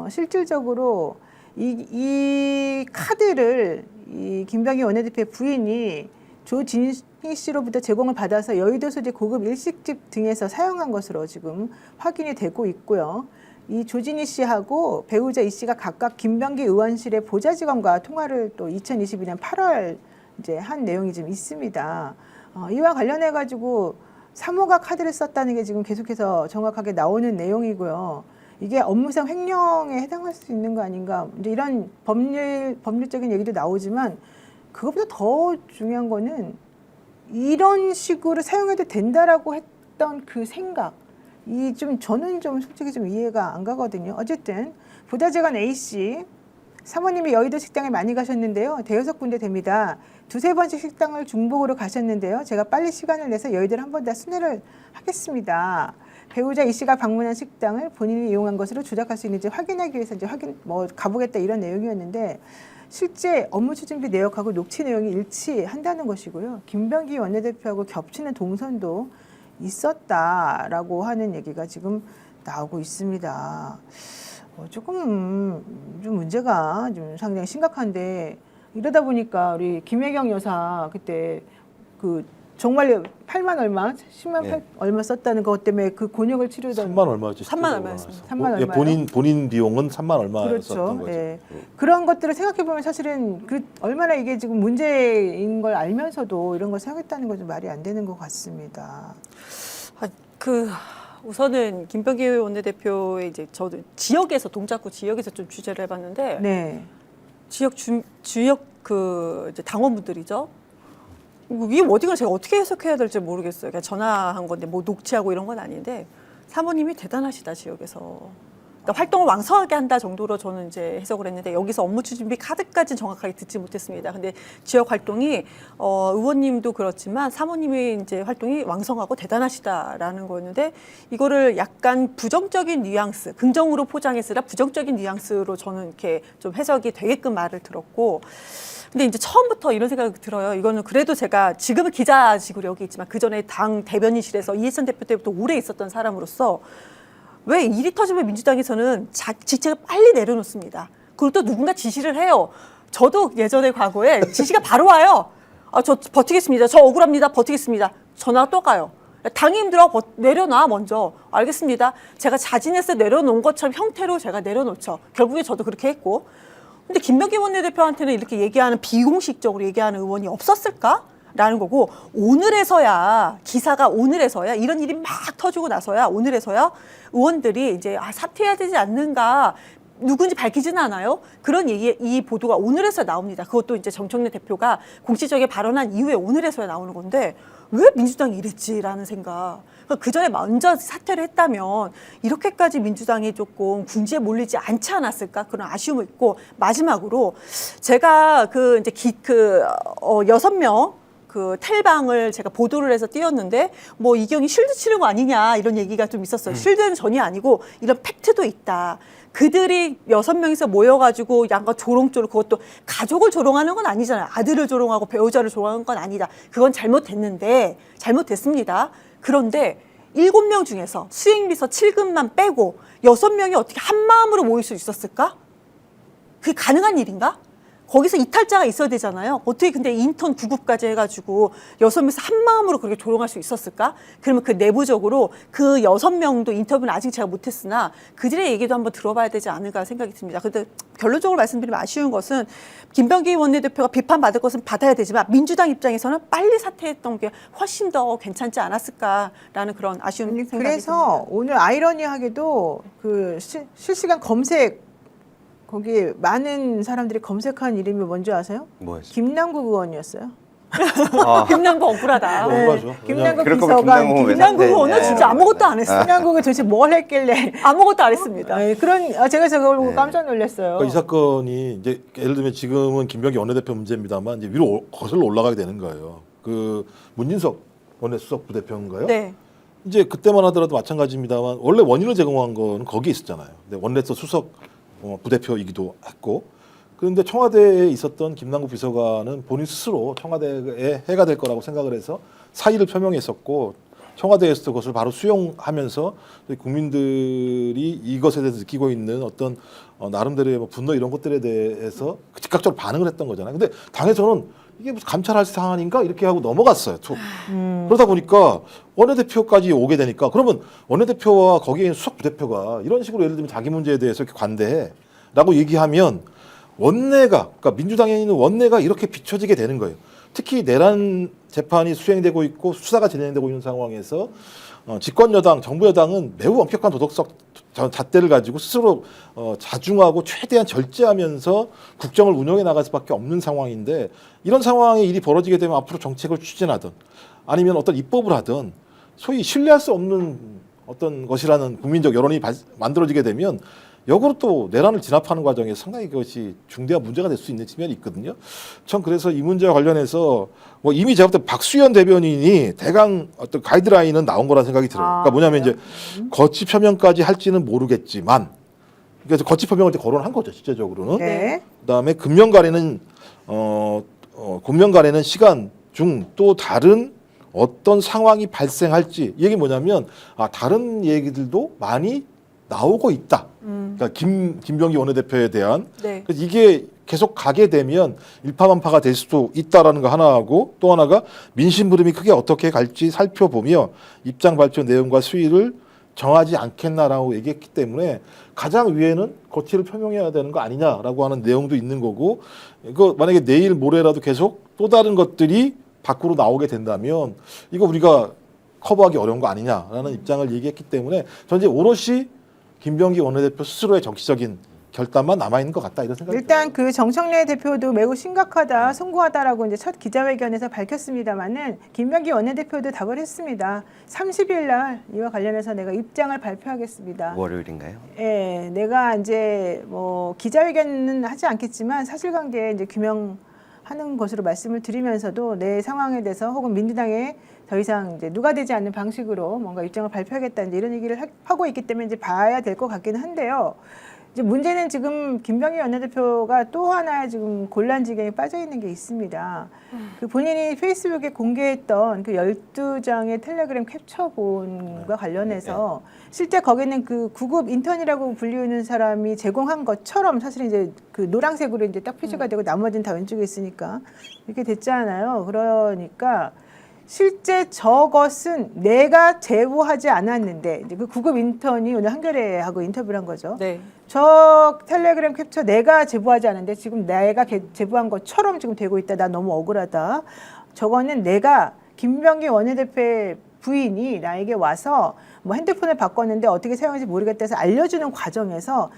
실질적으로 이 카드를 이 김병기 원내대표의 부인이 조진희 씨로부터 제공을 받아서 여의도 소재 고급 일식집 등에서 사용한 것으로 지금 확인이 되고 있고요. 이 조진희 씨하고 배우자 이 씨가 각각 김병기 의원실의 보좌직원과 통화를 또 2022년 8월 이제 한 내용이 좀 있습니다. 이와 관련해 가지고 사모가 카드를 썼다는 게 지금 계속해서 정확하게 나오는 내용이고요. 이게 업무상 횡령에 해당할 수 있는 거 아닌가? 이제 이런 법률적인 얘기도 나오지만 그것보다 더 중요한 거는 이런 식으로 사용해도 된다라고 했던 그 생각. 저는 좀 솔직히 좀 이해가 안 가거든요. 어쨌든 보좌직원 A 씨 사모님이 여의도 식당에 많이 가셨는데요. 대여섯 군데 됩니다. 두세 번씩 식당을 중복으로 가셨는데요. 제가 빨리 시간을 내서 여의도를 한 번 더 순회를 하겠습니다. 배우자 이 씨가 방문한 식당을 본인이 이용한 것으로 조작할 수 있는지 확인하기 위해서 이제 가보겠다 이런 내용이었는데 실제 업무 추진비 내역하고 녹취 내용이 일치한다는 것이고요. 김병기 원내대표하고 겹치는 동선도 있었다라고 하는 얘기가 지금 나오고 있습니다. 조금 좀 문제가 좀 상당히 심각한데 이러다 보니까 우리 김혜경 여사 그때 그 정말 8만 얼마, 10만 예. 얼마 썼다는 것 때문에 그 곤욕을 치르던 3만 얼마였지? 3만 얼마였습니다. 3만 예, 얼마요? 본인 비용은 3만 얼마였었던 그렇죠. 거죠. 예. 그런 것들을 생각해 보면 사실은 그 얼마나 이게 지금 문제인 걸 알면서도 이런 걸 생각했다는 건 좀 말이 안 되는 것 같습니다. 우선은 김병기 원내대표의 이제 저도 지역에서 동작구 지역에서 좀 취재를 해봤는데 네. 지역 그 이제 당원분들이죠. 이 워딩을 제가 어떻게 해석해야 될지 모르겠어요. 그냥 전화한 건데 뭐 녹취하고 이런 건 아닌데 사모님이 대단하시다 지역에서. 그러니까 활동을 왕성하게 한다 정도로 저는 이제 해석을 했는데 여기서 업무 추진비 카드까지는 정확하게 듣지 못했습니다. 근데 지역 활동이 의원님도 그렇지만 사모님의 이제 활동이 왕성하고 대단하시다라는 거였는데 이거를 약간 부정적인 뉘앙스, 긍정으로 포장했으라 부정적인 뉘앙스로 저는 이렇게 좀 해석이 되게끔 말을 들었고. 근데 이제 처음부터 이런 생각이 들어요. 이거는 그래도 제가 지금은 기자직으로 여기 있지만 그 전에 당 대변인실에서 이해찬 대표 때부터 오래 있었던 사람으로서 왜 일이 터지면 민주당에서는 직책을 빨리 내려놓습니다. 그리고 또 누군가 지시를 해요. 저도 예전에 과거에 지시가 바로 와요. 저 버티겠습니다. 저 억울합니다. 버티겠습니다. 전화가 또 가요. 당이 힘들어 내려놔 먼저. 알겠습니다. 제가 자진해서 내려놓은 것처럼 형태로 제가 내려놓죠. 결국에 저도 그렇게 했고. 근데 김병기 원내대표한테는 이렇게 얘기하는 비공식적으로 얘기하는 의원이 없었을까? 라는 거고 오늘에서야 기사가 오늘에서야 이런 일이 막 터지고 나서야 오늘에서야 의원들이 이제 사퇴해야 되지 않는가 누군지 밝히지는 않아요. 그런 얘기 이 보도가 오늘에서야 나옵니다. 그것도 이제 정청래 대표가 공식적인 발언한 이후에 오늘에서야 나오는 건데 왜 민주당이 이랬지라는 생각. 그 전에 먼저 사퇴를 했다면 이렇게까지 민주당이 조금 궁지에 몰리지 않지 않았을까 그런 아쉬움이 있고 마지막으로 제가 그 이제 6명 그 텔방을 제가 보도를 해서 띄웠는데 뭐 이경이 쉴드 치는 거 아니냐 이런 얘기가 좀 있었어요. 쉴드는 전혀 아니고 이런 팩트도 있다. 그들이 6명이서 모여가지고 양가 조롱조롱 그것도 가족을 조롱하는 건 아니잖아요. 아들을 조롱하고 배우자를 조롱하는 건 아니다. 그건 잘못됐습니다. 그런데 7명 중에서 수행비서 7급만 빼고 6명이 어떻게 한마음으로 모일 수 있었을까? 그게 가능한 일인가? 거기서 이탈자가 있어야 되잖아요. 어떻게 근데 인턴 9급까지 해가지고 6명에서 한 마음으로 그렇게 조롱할 수 있었을까? 그러면 그 내부적으로 그 6명도 인터뷰는 아직 제가 못했으나 그들의 얘기도 한번 들어봐야 되지 않을까 생각이 듭니다. 근데 결론적으로 말씀드리면 아쉬운 것은 김병기 원내대표가 비판받을 것은 받아야 되지만 민주당 입장에서는 빨리 사퇴했던 게 훨씬 더 괜찮지 않았을까라는 그런 아쉬운 생각이 듭니다. 그래서 오늘 아이러니하게도 그 실시간 검색 거기 많은 사람들이 검색한 이름이 뭔지 아세요? 뭐였어요? 김남국 의원이었어요. 김남국 억울하다. 억울하죠. 김남국 그럴 거면 비서관, 김남국은 왜 김남국 사퇴? 의원은 진짜 아무것도 안 했어요. 김남국은 도대체 뭘 했길래 아무것도 안 했습니다. 그런 제가 저걸 보고 깜짝 놀랐어요. 그러니까 이 사건이 이제 예를 들면 지금은 김병기 원내대표 문제입니다만 이제 위로 거슬러 올라가게 되는 거예요. 그 문진석 원내수석 부대표인가요? 네. 이제 그때만 하더라도 마찬가지입니다만 원래 원인을 제공한 건 거기에 있었잖아요. 근데 원내수 수석 부대표이기도 했고 그런데 청와대에 있었던 김남국 비서관은 본인 스스로 청와대에 해가 될 거라고 생각을 해서 사의를 표명했었고 청와대에서도 그것을 바로 수용하면서 국민들이 이것에 대해서 느끼고 있는 어떤 나름대로의 뭐 분노 이런 것들에 대해서 즉각적으로 반응을 했던 거잖아요. 근데 당에서는 이게 무슨 감찰할 사안인가 이렇게 하고 넘어갔어요. 툭. 그러다 보니까 원내대표까지 오게 되니까 그러면 원내대표와 거기에 있는 수석 부대표가 이런 식으로 예를 들면 자기 문제에 대해서 이렇게 관대해라고 얘기하면 원내가 그러니까 민주당에 있는 원내가 이렇게 비춰지게 되는 거예요. 특히 내란 재판이 수행되고 있고 수사가 진행되고 있는 상황에서 집권 여당, 정부 여당은 매우 엄격한 도덕적 잣대를 가지고 스스로 자중하고 최대한 절제하면서 국정을 운영해 나갈 수밖에 없는 상황인데 이런 상황에 일이 벌어지게 되면 앞으로 정책을 추진하든 아니면 어떤 입법을 하든 소위 신뢰할 수 없는 어떤 것이라는 국민적 여론이 만들어지게 되면 역으로 또 내란을 진압하는 과정에서 상당히 그것이 중대한 문제가 될 수 있는 측면이 있거든요. 전 그래서 이 문제와 관련해서 뭐 이미 제가 볼 때 박수현 대변인이 대강 어떤 가이드라인은 나온 거라는 생각이 들어요. 그러니까 뭐냐면 이제 거치 표명까지 할지는 모르겠지만 그래서 거치 표명을 이제 거론한 거죠, 실제적으로는. 네. 그다음에 금년간에는 금년간에는 시간 중 또 다른 어떤 상황이 발생할지 이게 뭐냐면 다른 얘기들도 많이 나오고 있다. 그러니까 김병기 원내대표에 대한 네. 그래서 이게 계속 가게 되면 일파만파가 될 수도 있다라는 거 하나하고 또 하나가 민심 흐름이 크게 어떻게 갈지 살펴보며 입장 발표 내용과 수위를 정하지 않겠나라고 얘기했기 때문에 가장 위에는 거취를 표명해야 되는 거 아니냐라고 하는 내용도 있는 거고 이거 만약에 내일 모레라도 계속 또 다른 것들이 밖으로 나오게 된다면 이거 우리가 커버하기 어려운 거 아니냐라는 입장을 얘기했기 때문에 전 이제 오롯이 김병기 원내대표 스스로의 정치적인 결단만 남아있는 것 같다 이런 생각이 일단 그 정청래 대표도 매우 심각하다, 송구하다라고 이제 첫 기자회견에서 밝혔습니다만은 김병기 원내대표도 답을 했습니다. 30일 날 이와 관련해서 내가 입장을 발표하겠습니다. 월요일인가요? 예, 내가 이제 뭐 기자회견은 하지 않겠지만 사실관계 이제 규명하는 것으로 말씀을 드리면서도 내 상황에 대해서 혹은 민주당에 더 이상 이제 누가 되지 않는 방식으로 뭔가 입장을 발표하겠다 이제 이런 얘기를 하고 있기 때문에 이제 봐야 될 것 같기는 한데요. 이제 문제는 지금 김병기 원내대표가 또 하나의 지금 곤란 지경에 빠져 있는 게 있습니다. 그 본인이 페이스북에 공개했던 그 12장의 텔레그램 캡처본과 관련해서 실제 거기는 그 구급 인턴이라고 불리우는 사람이 제공한 것처럼 사실 이제 그 노란색으로 이제 딱 표시가 되고 나머지는 다 왼쪽에 있으니까 이렇게 됐잖아요. 그러니까 실제 저것은 내가 제보하지 않았는데 이제 그 구급 인턴이 오늘 한겨레하고 인터뷰를 한 거죠. 네. 저 텔레그램 캡처 내가 제보하지 않았는데 지금 내가 제보한 것처럼 지금 되고 있다. 나 너무 억울하다. 저거는 내가 김병기 원내대표의 부인이 나에게 와서 뭐 핸드폰을 바꿨는데 어떻게 사용할지 모르겠다 해서 알려주는 과정에서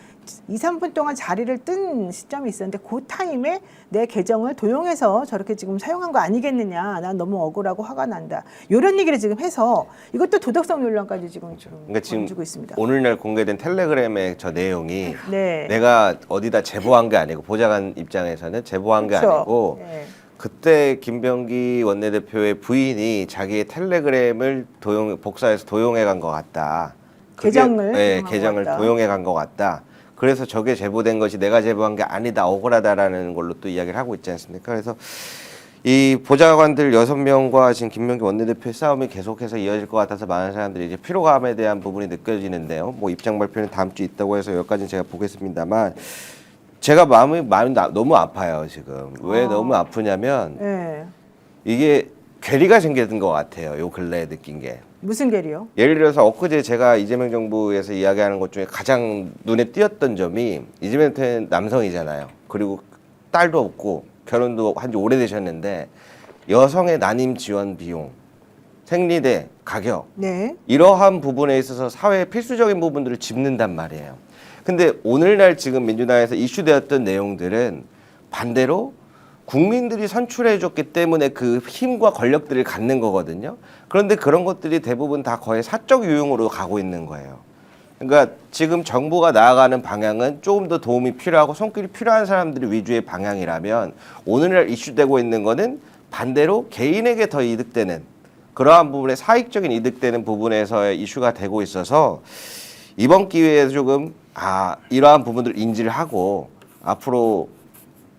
2, 3분 동안 자리를 뜬 시점이 있었는데 그 타임에 내 계정을 도용해서 저렇게 지금 사용한 거 아니겠느냐. 난 너무 억울하고 화가 난다. 이런 얘기를 지금 해서 이것도 도덕성 논란까지 지금 그러니까 지금 던지고 있습니다. 오늘날 공개된 텔레그램의 저 내용이 네. 내가 어디다 제보한 게 아니고 보좌관 입장에서는 제보한 게 그렇죠. 아니고 네. 그때 김병기 원내대표의 부인이 자기의 텔레그램을 복사해서 도용해 간 것 같다. 계정을 네, 도용한 계정을 것 같다. 도용해 간 것 같다. 그래서 저게 제보된 것이 내가 제보한 게 아니다, 억울하다라는 걸로 또 이야기를 하고 있지 않습니까? 그래서 이 보좌관들 6명과 지금 김병기 원내대표의 싸움이 계속해서 이어질 것 같아서 많은 사람들이 이제 피로감에 대한 부분이 느껴지는데요. 뭐 입장 발표는 다음 주 있다고 해서 여기까지는 제가 보겠습니다만 제가 마음이 너무 아파요 지금. 왜 너무 아프냐면 네. 이게 괴리가 생기는 것 같아요. 요 근래에 느낀 게. 무슨 괴리요? 예를 들어서 엊그제 제가 이재명 정부에서 이야기하는 것 중에 가장 눈에 띄었던 점이 이재명 대표는 남성이잖아요. 그리고 딸도 없고 결혼도 한 지 오래되셨는데 여성의 난임 지원 비용, 생리대 가격 네. 이러한 부분에 있어서 사회의 필수적인 부분들을 짚는단 말이에요. 근데 오늘날 지금 민주당에서 이슈되었던 내용들은 반대로 국민들이 선출해줬기 때문에 그 힘과 권력들을 갖는 거거든요. 그런데 그런 것들이 대부분 다 거의 사적 유용으로 가고 있는 거예요. 그러니까 지금 정부가 나아가는 방향은 조금 더 도움이 필요하고 손길이 필요한 사람들이 위주의 방향이라면 오늘날 이슈되고 있는 거는 반대로 개인에게 더 이득되는 그러한 부분에 사익적인 이득되는 부분에서의 이슈가 되고 있어서 이번 기회에 조금 이러한 부분들을 인지를 하고 앞으로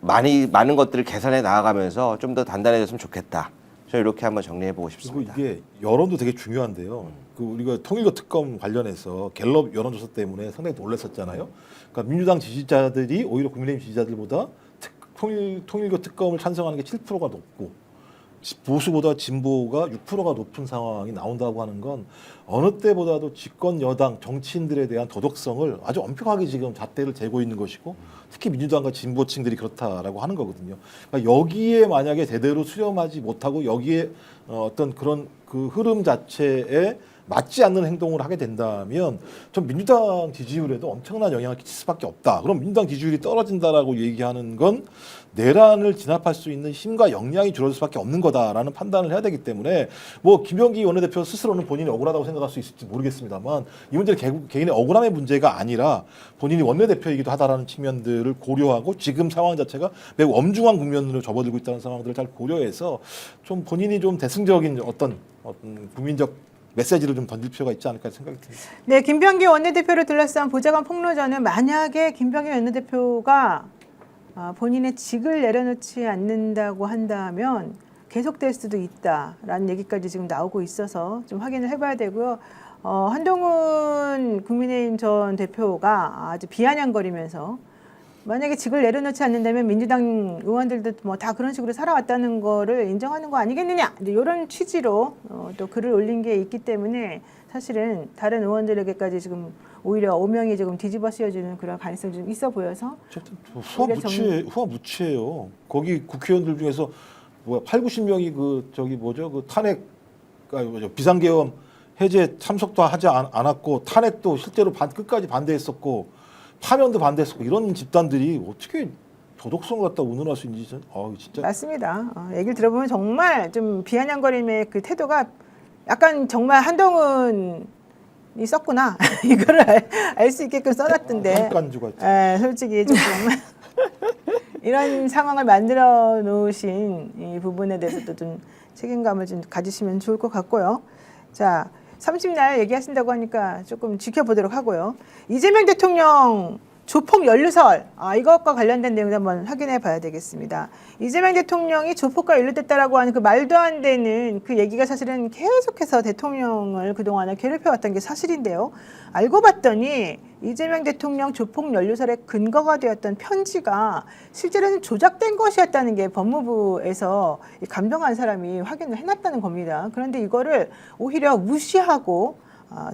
많은 것들을 개선해 나아가면서 좀 더 단단해졌으면 좋겠다. 저는 이렇게 한번 정리해 보고 그리고 싶습니다. 이게 여론도 되게 중요한데요. 그 우리가 통일교 특검 관련해서 갤럽 여론조사 때문에 상당히 놀랐었잖아요. 그러니까 민주당 지지자들이 오히려 국민의힘 지지자들보다 통일교 특검을 찬성하는 게 7%가 높고 보수보다 진보가 6%가 높은 상황이 나온다고 하는 건 어느 때보다도 집권 여당 정치인들에 대한 도덕성을 아주 엄격하게 지금 잣대를 재고 있는 것이고 특히 민주당과 진보층들이 그렇다라고 하는 거거든요. 그러니까 여기에 만약에 제대로 수렴하지 못하고 여기에 어떤 그런 그 흐름 자체에 맞지 않는 행동을 하게 된다면 전 민주당 지지율에도 엄청난 영향을 끼칠 수밖에 없다. 그럼 민주당 지지율이 떨어진다라고 얘기하는 건 내란을 진압할 수 있는 힘과 역량이 줄어들 수밖에 없는 거다라는 판단을 해야 되기 때문에 뭐 김병기 원내대표 스스로는 본인이 억울하다고 생각할 수 있을지 모르겠습니다만 이 문제는 결국 개인의 억울함의 문제가 아니라 본인이 원내대표이기도 하다라는 측면들을 고려하고 지금 상황 자체가 매우 엄중한 국면으로 접어들고 있다는 상황들을 잘 고려해서 좀 본인이 좀 대승적인 어떤 국민적 메시지를 좀 던질 필요가 있지 않을까 생각이 듭니다. 네, 김병기 원내대표를 둘러싼 보좌관 폭로전은 만약에 김병기 원내대표가 본인의 직을 내려놓지 않는다고 한다면 계속될 수도 있다라는 얘기까지 지금 나오고 있어서 좀 확인을 해봐야 되고요. 한동훈 국민의힘 전 대표가 아주 비아냥거리면서 만약에 직을 내려놓지 않는다면 민주당 의원들도 뭐 다 그런 식으로 살아왔다는 거를 인정하는 거 아니겠느냐, 이런 취지로 또 글을 올린 게 있기 때문에 사실은 다른 의원들에게까지 지금 오히려 오명이 지금 뒤집어 씌워지는 그런 가능성이 좀 있어 보여서 후화무치예요. 거기 국회의원들 중에서 뭐야 8, 90명이 그 저기 뭐죠 그 탄핵 비상계엄 해제 참석도 하지 않았고 탄핵도 실제로 끝까지 반대했었고 파면도 반대했었고 이런 집단들이 어떻게 도덕성을 갖다 운운할 수 있는지 진짜 맞습니다. 얘기를 들어보면 정말 좀 비아냥거림의 그 태도가 약간 정말 한동훈이 썼구나 이거를 알 수 있게끔 써놨던데. 깐주가 있죠. 솔직히 조금 이런 상황을 만들어 놓으신 이 부분에 대해서도 좀 책임감을 좀 가지시면 좋을 것 같고요. 자, 30날 얘기하신다고 하니까 조금 지켜보도록 하고요. 이재명 대통령 조폭 연루설, 이것과 관련된 내용도 한번 확인해 봐야 되겠습니다. 이재명 대통령이 조폭과 연루됐다라고 하는 그 말도 안 되는 그 얘기가 사실은 계속해서 대통령을 그동안에 괴롭혀왔던 게 사실인데요. 알고 봤더니 이재명 대통령 조폭 연루설의 근거가 되었던 편지가 실제로는 조작된 것이었다는 게 법무부에서 감정한 사람이 확인을 해놨다는 겁니다. 그런데 이거를 오히려 무시하고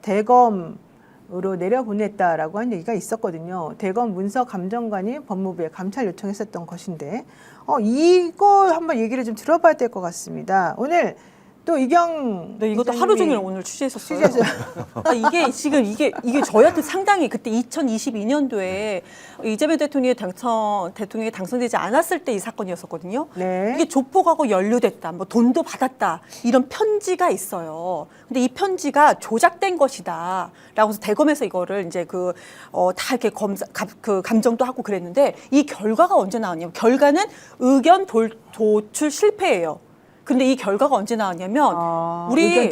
대검으로 내려보냈다라고 한 얘기가 있었거든요. 대검 문서감정관이 법무부에 감찰 요청했었던 것인데 이거 한번 얘기를 좀 들어봐야 될 것 같습니다. 오늘 또 이경 네, 이것도 하루 종일 오늘 취재했었어요. 이게 저희한테 상당히 그때 2022년도에 이재명 대통령이 당선되지 않았을 때 이 사건이었었거든요. 네. 이게 조폭하고 연루됐다, 뭐 돈도 받았다 이런 편지가 있어요. 근데 이 편지가 조작된 것이다라고 해서 대검에서 이거를 이제 다 이렇게 감정도 하고 그랬는데 이 결과가 언제 나왔냐면 결과는 의견 도출 실패예요. 근데 이 결과가 언제 나왔냐면 우리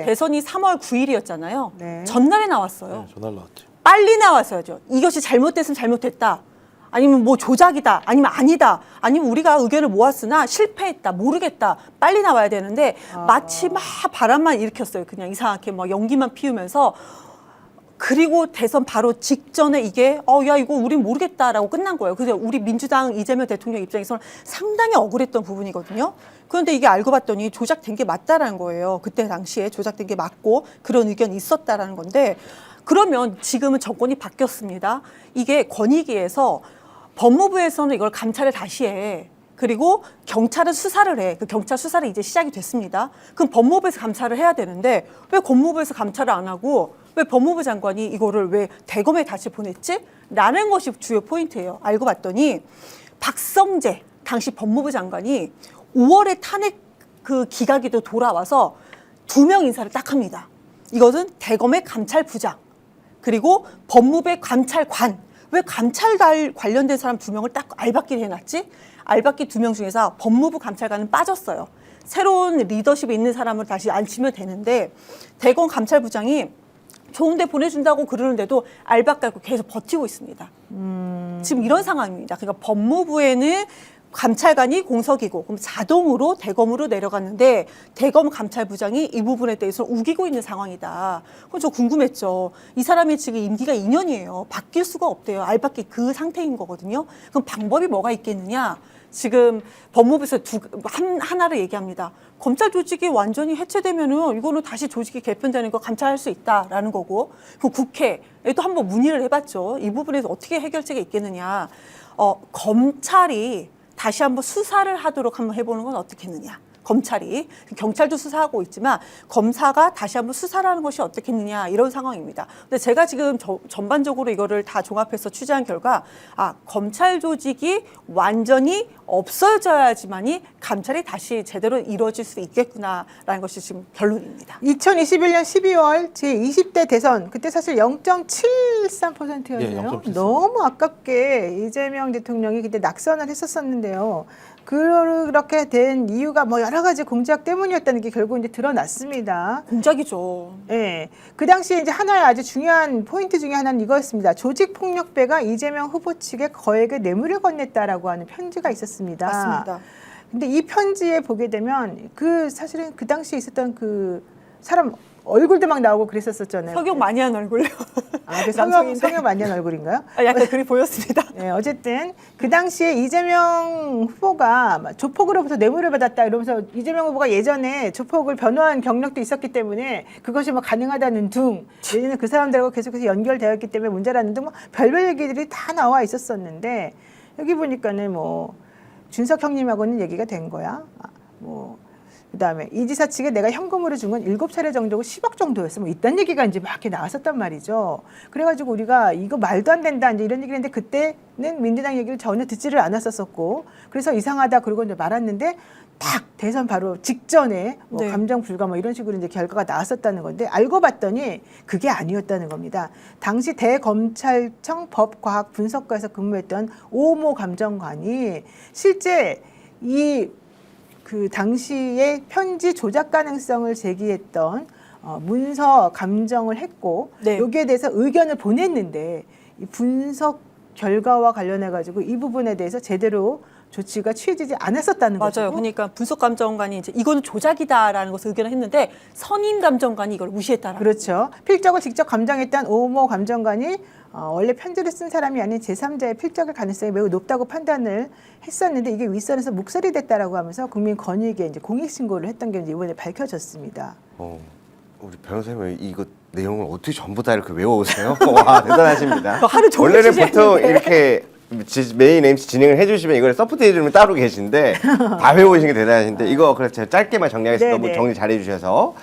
대선이 3월 9일이었잖아요. 네. 전날에 나왔어요. 네, 전날 나왔죠. 빨리 나왔어야죠. 이것이 잘못됐으면 잘못됐다. 아니면 뭐 조작이다. 아니면 아니다. 아니면 우리가 의견을 모았으나 실패했다. 모르겠다. 빨리 나와야 되는데 마치 막 바람만 일으켰어요. 그냥 이상하게 막 연기만 피우면서 그리고 대선 바로 직전에 이게 야 이거 우린 모르겠다라고 끝난 거예요. 그래서 우리 민주당 이재명 대통령 입장에서는 상당히 억울했던 부분이거든요. 그런데 이게 알고 봤더니 조작된 게 맞다라는 거예요. 그때 당시에 조작된 게 맞고 그런 의견이 있었다라는 건데 그러면 지금은 정권이 바뀌었습니다. 이게 권익위에서 법무부에서는 이걸 감찰을 다시 해. 그리고 경찰은 수사를 해. 그 경찰 수사를 이제 시작이 됐습니다. 그럼 법무부에서 감찰을 해야 되는데 왜 법무부에서 감찰을 안 하고 왜 법무부 장관이 이거를 왜 대검에 다시 보냈지? 라는 것이 주요 포인트예요. 알고 봤더니 박성재 당시 법무부 장관이 5월에 탄핵 그 기각이도 돌아와서 2명 인사를 딱 합니다. 이것은 대검의 감찰부장 그리고 법무부의 감찰관. 왜 감찰 관련된 사람 2명을 딱 알박기를 해놨지? 알박기 2명 중에서 법무부 감찰관은 빠졌어요. 새로운 리더십이 있는 사람을 다시 앉히면 되는데 대검 감찰부장이 좋은데 보내준다고 그러는데도 알박 깔고 계속 버티고 있습니다. 지금 이런 상황입니다. 그러니까 법무부에는 감찰관이 공석이고 그럼 자동으로 대검으로 내려갔는데 대검 감찰부장이 이 부분에 대해서 우기고 있는 상황이다. 그럼 저 궁금했죠. 이 사람이 지금 임기가 2년이에요. 바뀔 수가 없대요. 알박기 그 상태인 거거든요. 그럼 방법이 뭐가 있겠느냐. 지금 법무부에서 하나를 얘기합니다. 검찰 조직이 완전히 해체되면은 이거는 다시 조직이 개편되는 거 감찰할 수 있다라는 거고, 그 국회에도 한번 문의를 해봤죠. 이 부분에서 어떻게 해결책이 있겠느냐. 검찰이 다시 한번 수사를 하도록 한번 해보는 건 어떻겠느냐. 검찰이 경찰도 수사하고 있지만 검사가 다시 한번 수사를 하는 것이 어떻겠느냐 이런 상황입니다. 근데 제가 지금 전반적으로 이거를 다 종합해서 취재한 결과 검찰 조직이 완전히 없어져야지만이 감찰이 다시 제대로 이루어질 수 있겠구나라는 것이 지금 결론입니다. 2021년 12월 제20대 대선 그때 사실 0.73%였네요. 예, 0.73. 너무 아깝게 이재명 대통령이 그때 낙선을 했었었는데요. 그렇게 된 이유가 뭐 여러 가지 공작 때문이었다는 게 결국 이제 드러났습니다. 공작이죠. 네, 그 당시에 이제 하나의 아주 중요한 포인트 중에 하나는 이거였습니다. 조직폭력배가 이재명 후보 측에 거액의 뇌물을 건넸다라고 하는 편지가 있었습니다. 맞습니다. 근데 이 편지에 보게 되면 사실은 그 당시에 있었던 그 사람 얼굴도 막 나오고 그랬었잖아요. 석영 많이 한 얼굴요. 아, 그 남성인데. 성형 많이 한 얼굴인가요? 약간 그리 보였습니다. 네, 어쨌든 그 당시에 이재명 후보가 막 조폭으로부터 뇌물을 받았다 이러면서 이재명 후보가 예전에 조폭을 변호한 경력도 있었기 때문에 그것이 뭐 가능하다는 등 예전에 그 사람들하고 계속해서 연결되었기 때문에 문제라는 등 뭐 별별 얘기들이 다 나와 있었었는데 여기 보니까는 뭐 준석 형님하고는 얘기가 된 거야. 그다음에 이 지사 측에 내가 현금으로 준 건 7차례 정도고 10억 정도였어. 뭐 이딴 얘기가 이제 막 이렇게 나왔었단 말이죠. 그래가지고 우리가 이거 말도 안 된다 이제 이런 얘기를 했는데 그때는 민주당 얘기를 전혀 듣지를 않았었고 그래서 이상하다 그러고 이제 말았는데 딱 대선 바로 직전에 뭐 네. 감정 불가 뭐 이런 식으로 이제 결과가 나왔었다는 건데 알고 봤더니 그게 아니었다는 겁니다. 당시 대검찰청 법과학분석과에서 근무했던 오모 감정관이 실제 그 당시에 편지 조작 가능성을 제기했던 문서 감정을 했고 네. 여기에 대해서 의견을 보냈는데 이 분석 결과와 관련해 가지고 이 부분에 대해서 제대로 조치가 취해지지 않았었다는 거죠. 맞아요. 그러니까 분석감정관이 이제 이거는 조작이다라는 것을 의견을 했는데 선임감정관이 이걸 무시했다라는. 그렇죠. 필적을 직접 감정했던 오모 감정관이 원래 편지를 쓴 사람이 아닌 제3자의 필적일 가능성이 매우 높다고 판단을 했었는데 이게 윗선에서 묵살이 됐다라고 하면서 국민권익위에 이제 공익신고를 했던 게 이제 이번에 밝혀졌습니다. 우리 변호사님 이거 내용을 어떻게 전부 다 이렇게 외워오세요? 와 대단하십니다. 하루 종일 원래는 보통 취재했는데. 이렇게 메인 MC 진행을 해주시면 이걸 서포트 해주면 따로 계신데 다 외우신 게 대단하신데 이거 그래서 제가 짧게만 정리하겠습니다. 너무 네네. 정리 잘해주셔서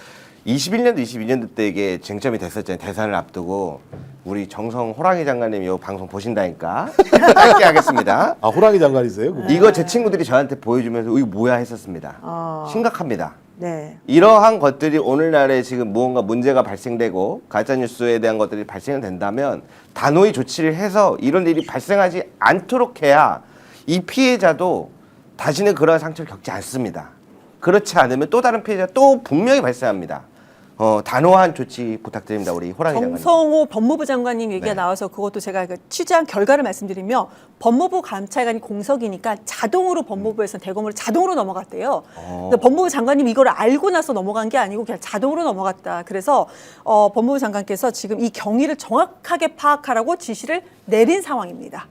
21년도 22년도 때 이게 쟁점이 됐었잖아요. 대선을 앞두고 우리 정성 호랑이 장관님이 이 방송 보신다니까 짧게 하겠습니다. 아 호랑이 장관이세요? 그분? 이거 제 친구들이 저한테 보여주면서 이거 뭐야 했었습니다. 심각합니다. 네. 이러한 것들이 오늘날에 지금 무언가 문제가 발생되고 가짜뉴스에 대한 것들이 발생된다면 단호히 조치를 해서 이런 일이 발생하지 않도록 해야 이 피해자도 다시는 그런 상처를 겪지 않습니다. 그렇지 않으면 또 다른 피해자 또 분명히 발생합니다. 단호한 조치 부탁드립니다. 우리 호랑이 장관님. 정성호 법무부 장관님 얘기가 네. 나와서 그것도 제가 그 취재한 결과를 말씀드리면 법무부 감찰관이 공석이니까 자동으로 법무부에서는 대검으로 자동으로 넘어갔대요. 근데 법무부 장관님 이걸 알고 나서 넘어간 게 아니고 그냥 자동으로 넘어갔다. 그래서 법무부 장관께서 지금 이 경위를 정확하게 파악하라고 지시를 내린 상황입니다.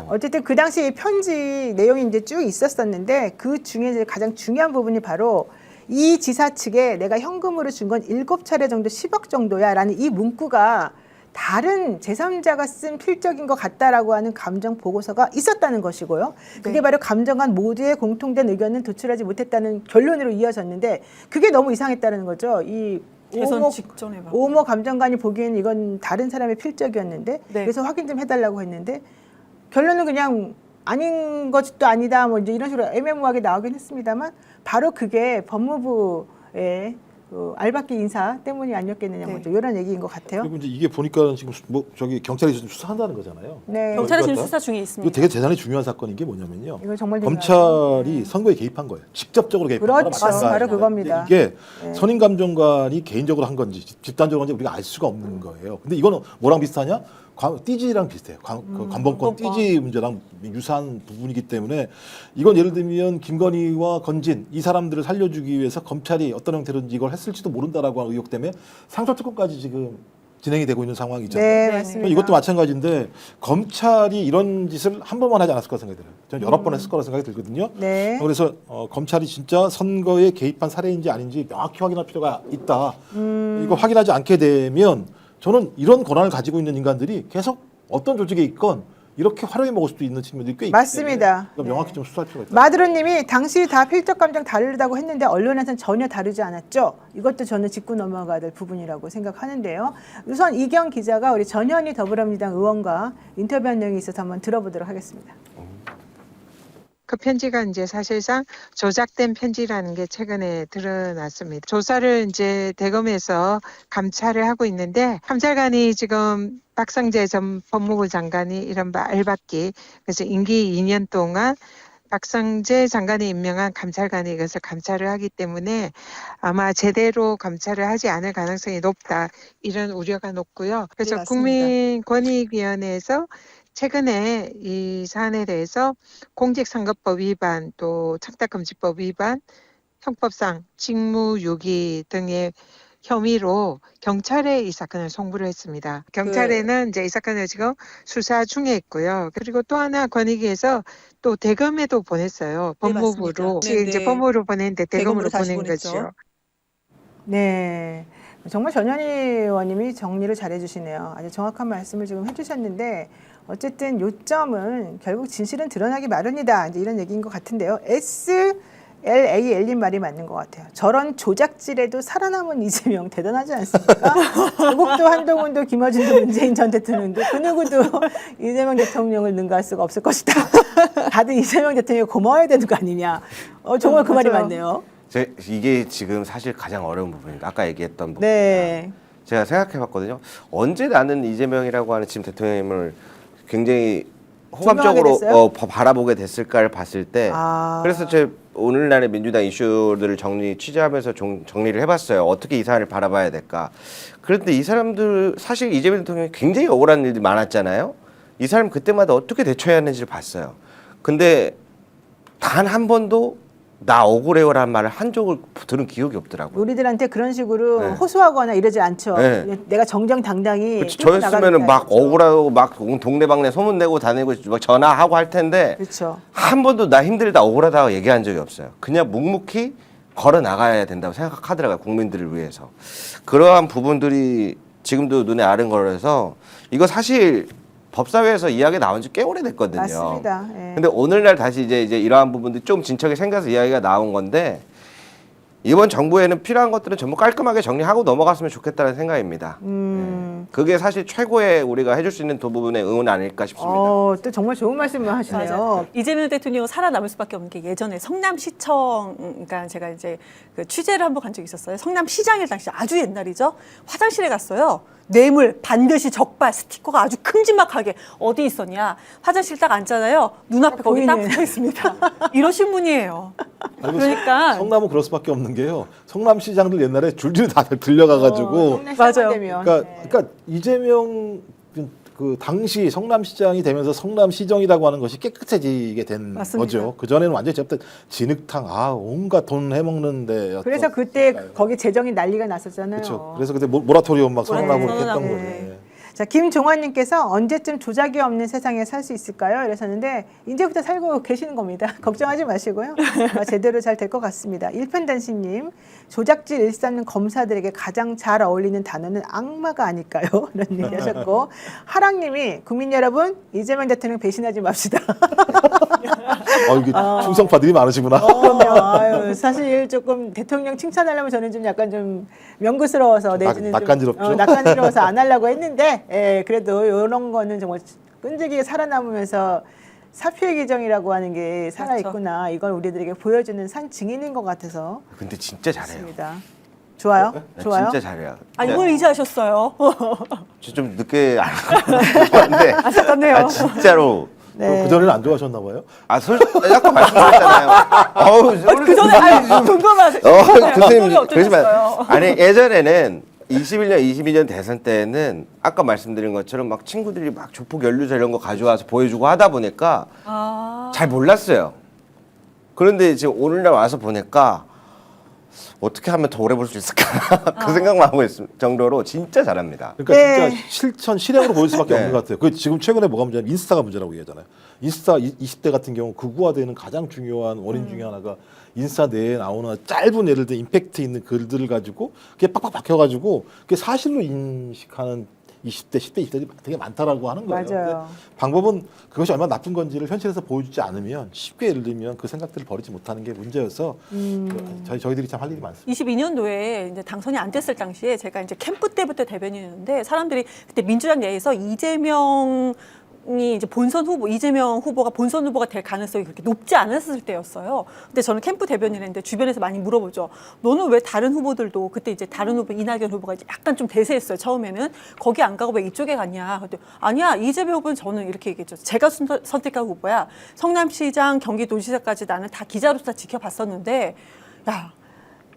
어쨌든 그 당시 편지 내용이 이제 쭉 있었었는데 그 중에 이제 가장 중요한 부분이 바로 이 지사 측에 내가 현금으로 준 건 7차례 정도 10억 정도야 라는 이 문구가 다른 제3자가 쓴 필적인 것 같다라고 하는 감정 보고서가 있었다는 것이고요. 그게 네. 바로 감정관 모두의 공통된 의견은 도출하지 못했다는 결론으로 이어졌는데 그게 너무 이상했다는 거죠. 이 대선 직전에 막. 오모 감정관이 보기에는 이건 다른 사람의 필적이었는데 네. 그래서 확인 좀 해달라고 했는데 결론은 그냥 아닌 것도 아니다 뭐 이제 이런 식으로 애매모호하게 나오긴 했습니다만 바로 그게 법무부의 그 알박기 인사 때문이 아니었겠느냐 뭐 네. 이런 얘기인 것 같아요. 그리고 이제 이게 보니까 지금 뭐 저기 경찰이 지금 수사한다는 거잖아요. 네, 경찰은 지금 이거 수사 중에 이거 있습니다. 되게 대단히 중요한 사건인 게 뭐냐면요. 이거 정말 검찰이 선거에 개입한 거예요. 직접적으로 개입한 거랑 그렇죠. 마찬가지예요. 바로 그겁니다. 이게 네. 선임감정관이 개인적으로 한 건지 집단적으로 한 건지 우리가 알 수가 없는 거예요. 근데 이거는 뭐랑 비슷하냐? 띠지랑 비슷해요. 그 관범권 띠지 문제랑 유사한 부분이기 때문에 이건 예를 들면 김건희와 건진 이 사람들을 살려주기 위해서 검찰이 어떤 형태로든지 이걸 했을지도 모른다라고 하는 의혹 때문에 상설특검까지 지금 진행이 되고 있는 상황이잖아요. 네, 네. 맞습니다. 이것도 마찬가지인데 검찰이 이런 짓을 한 번만 하지 않았을 거라 생각이 들어요. 저는 여러 번 했을 거라 생각이 들거든요. 네. 그래서 검찰이 진짜 선거에 개입한 사례인지 아닌지 명확히 확인할 필요가 있다. 이거 확인하지 않게 되면 저는 이런 권한을 가지고 있는 인간들이 계속 어떤 조직에 있건 이렇게 활용해 먹을 수도 있는 측면들이 꽤 있기 맞습니다. 때문에 이거 명확히 좀 수사할 필요가 있다. 마드로님이 당시 다 필적 감정 다르다고 했는데 언론에서는 전혀 다르지 않았죠. 이것도 저는 짚고 넘어가야 될 부분이라고 생각하는데요. 우선 이경 기자가 우리 전현희 더불어민주당 의원과 인터뷰한 내용이 있어서 한번 들어보도록 하겠습니다. 그 편지가 이제 사실상 조작된 편지라는 게 최근에 드러났습니다. 조사를 이제 대검에서 감찰을 하고 있는데 감찰관이 지금 박성재 전 법무부 장관이 이런 알박기 그래서 임기 2년 동안 박성재 장관이 임명한 감찰관이 이것을 감찰을 하기 때문에 아마 제대로 감찰을 하지 않을 가능성이 높다 이런 우려가 높고요. 그래서 네, 맞습니다. 국민권익위원회에서 최근에 이 사안에 대해서 공직선거법 위반 또 청탁금지법 위반 형법상 직무유기 등의 혐의로 경찰에 이 사건을 송부를 했습니다. 경찰에는 이제 이 사건을 지금 수사 중에 있고요. 그리고 또 하나 권익위에서 또 대검에도 보냈어요. 네, 법무부로. 맞습니다. 지금 네, 이제 네. 법무부로 보냈는데 대검으로 대검으로 다시 보낸 보냈죠. 거죠. 네. 정말 전현희 의원님이 정리를 잘 해주시네요. 아주 정확한 말씀을 지금 해주셨는데 어쨌든 요점은 결국 진실은 드러나기 마련이다. 이제 이런 얘기인 것 같은데요. SLAL님 말이 맞는 것 같아요. 저런 조작질에도 살아남은 이재명 대단하지 않습니까? 조국도 한동훈도 김어준도 문재인 전 대통령도 그 누구도 이재명 대통령을 능가할 수가 없을 것이다. 다들 이재명 대통령이 고마워야 되는 거 아니냐. 정말 그 말이 맞아요. 맞네요. 이게 지금 사실 가장 어려운 부분입니다. 아까 얘기했던 부분. 네. 제가 생각해봤거든요. 언제 나는 이재명이라고 하는 지금 대통령을 굉장히 호감적으로 됐어요? 바라보게 됐을까를 봤을 때, 그래서 제 오늘날의 민주당 이슈들을 취재하면서 정리를 해봤어요. 어떻게 이 사안을 바라봐야 될까. 그런데 이 사람들 사실 이재명 대통령이 굉장히 억울한 일이 많았잖아요. 이 사람 그때마다 어떻게 대처해야 하는지를 봤어요. 근데 단 한 번도 나 억울해요라는 말을 한 적을 들은 기억이 없더라고요. 우리들한테 그런 식으로 네. 호소하거나 이러지 않죠. 네. 내가 정정당당히. 그렇죠. 끌고 저였으면은 나가겠다 막 했죠. 억울하고 막 동네방네 소문내고 다니고 막 전화하고 할 텐데 그렇죠. 한 번도 나 힘들다 억울하다고 얘기한 적이 없어요. 그냥 묵묵히 걸어 나가야 된다고 생각하더라고요. 국민들을 위해서. 그러한 부분들이 지금도 눈에 아른거려서 이거 사실 법사위에서 이야기 나온 지 꽤 오래됐거든요. 맞습니다. 예. 근데 오늘날 다시 이제 이러한 부분들이 좀 진척이 생겨서 이야기가 나온 건데 이번 정부에는 필요한 것들은 전부 깔끔하게 정리하고 넘어갔으면 좋겠다는 생각입니다. 그게 사실 최고의 우리가 해줄 수 있는 부분의 응원 아닐까 싶습니다. 또 정말 좋은 말씀을 하시네요. 맞아요. 이재명 대통령은 살아남을 수밖에 없는 게 예전에 성남시청, 그러니까 제가 이제 그 취재를 한번 간 적이 있었어요. 성남시장일 당시 아주 옛날이죠. 화장실에 갔어요. 뇌물, 반드시 적발, 스티커가 아주 큼지막하게 어디 있었냐. 화장실 딱 앉잖아요. 눈앞에 거기 딱 보이는. 붙어 있습니다. 이러신 분이에요. 그러니까 성남은 그럴 수밖에 없는 게요. 성남시장들 옛날에 줄줄이 다 들려가가지고 맞아요. 그러니까 이재명 그 당시 성남시장이 되면서 성남시정이라고 하는 것이 깨끗해지게 된 맞습니다. 거죠. 그 전에는 완전히 제가 진흙탕, 온갖 돈 해먹는데. 그래서 그때 거기 재정이 난리가 났었잖아요. 그렇죠. 그래서 그때 모라토리엄 막 선언하고 선언하고. 했던 거죠. 네. 예. 자, 김종환님께서 언제쯤 조작이 없는 세상에 살 수 있을까요? 이러셨는데 이제부터 살고 계시는 겁니다. 걱정하지 마시고요. 제대로 잘 될 것 같습니다. 일편단신님, 조작질 일삼는 검사들에게 가장 잘 어울리는 단어는 악마가 아닐까요? 이런 얘기 하셨고 하랑님이 국민 여러분 이재명 대통령 배신하지 맙시다. 이게 충성파들이 많으시구나. 그럼요. 아유, 사실 조금 대통령 칭찬하려면 저는 좀 약간 좀 명구스러워서 내지는 낯간지럽죠? 낯간지러워서 안 하려고 했는데 그래도 이런 거는 정말 끈질기게 살아남으면서 사표의 기정이라고 하는 게 살아있구나. 이걸 우리들에게 보여주는 산 증인인 것 같아서 근데 진짜 잘해요. 좋습니다. 좋아요? 네, 좋아요? 진짜 잘해요. 아니, 뭘 이제 하셨어요? 좀 늦게 알았는데 안타깝네요. 진짜로. 네. 그 전에는 안 좋아하셨나 봐요. 아까 말씀드렸잖아요. 그 전에 궁금하세요. 교수님 그러시면 어떠셨어요? 아니 예전에는 21년, 22년 대선 때는 아까 말씀드린 것처럼 막 친구들이 막 조폭 연루자 이런 거 가져와서 보여주고 하다 보니까 잘 몰랐어요. 그런데 지금 오늘날 와서 보니까 어떻게 하면 더 오래 볼 수 있을까 그 생각만 하고 있을 정도로 진짜 잘합니다. 그러니까 네. 진짜 실행으로 보일 수밖에 네. 없는 것 같아요. 그 지금 최근에 뭐가 문제냐면 인스타가 문제라고 얘기하잖아요. 인스타 20대 같은 경우 극우화되는 가장 중요한 원인 중에 하나가 인스타 내에 나오는 짧은 예를 들어 임팩트 있는 글들을 가지고 그게 빡빡 박혀가지고 그게 사실로 인식하는 20대, 10대, 20대들이 되게 많다라고 하는 거예요. 맞아요. 근데 방법은 그것이 얼마나 나쁜 건지를 현실에서 보여주지 않으면 쉽게 예를 들면 그 생각들을 버리지 못하는 게 문제여서 저희들이 참 할 일이 많습니다. 22년도에 이제 당선이 안 됐을 당시에 제가 이제 캠프 때부터 대변인이었는데 사람들이 그때 민주당 내에서 이재명 이제 본선 후보 이재명 후보가 본선 후보가 될 가능성이 그렇게 높지 않았을 때였어요. 근데 저는 캠프 대변인인데 주변에서 많이 물어보죠. 너는 왜 다른 후보들도 그때 이제 다른 후보 이낙연 후보가 이제 약간 좀 대세했어요. 처음에는 거기 안 가고 왜 이쪽에 갔냐. 근데 아니야 이재명 후보는 저는 이렇게 얘기했죠. 제가 선택한 후보야. 성남시장, 경기도지사까지 나는 다 기자로서 지켜봤었는데 야.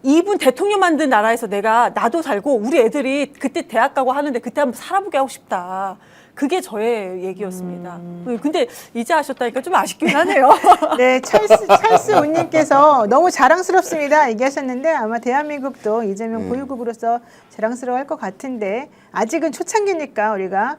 이분 대통령 만든 나라에서 나도 살고 우리 애들이 그때 대학 가고 하는데 그때 한번 살아보게 하고 싶다. 그게 저의 얘기였습니다. 근데 이제 하셨다니까 좀 아쉽긴 하네요. 네, 찰스 운님께서 너무 자랑스럽습니다 얘기하셨는데 아마 대한민국도 이재명 보유국으로서 자랑스러워할 것 같은데 아직은 초창기니까 우리가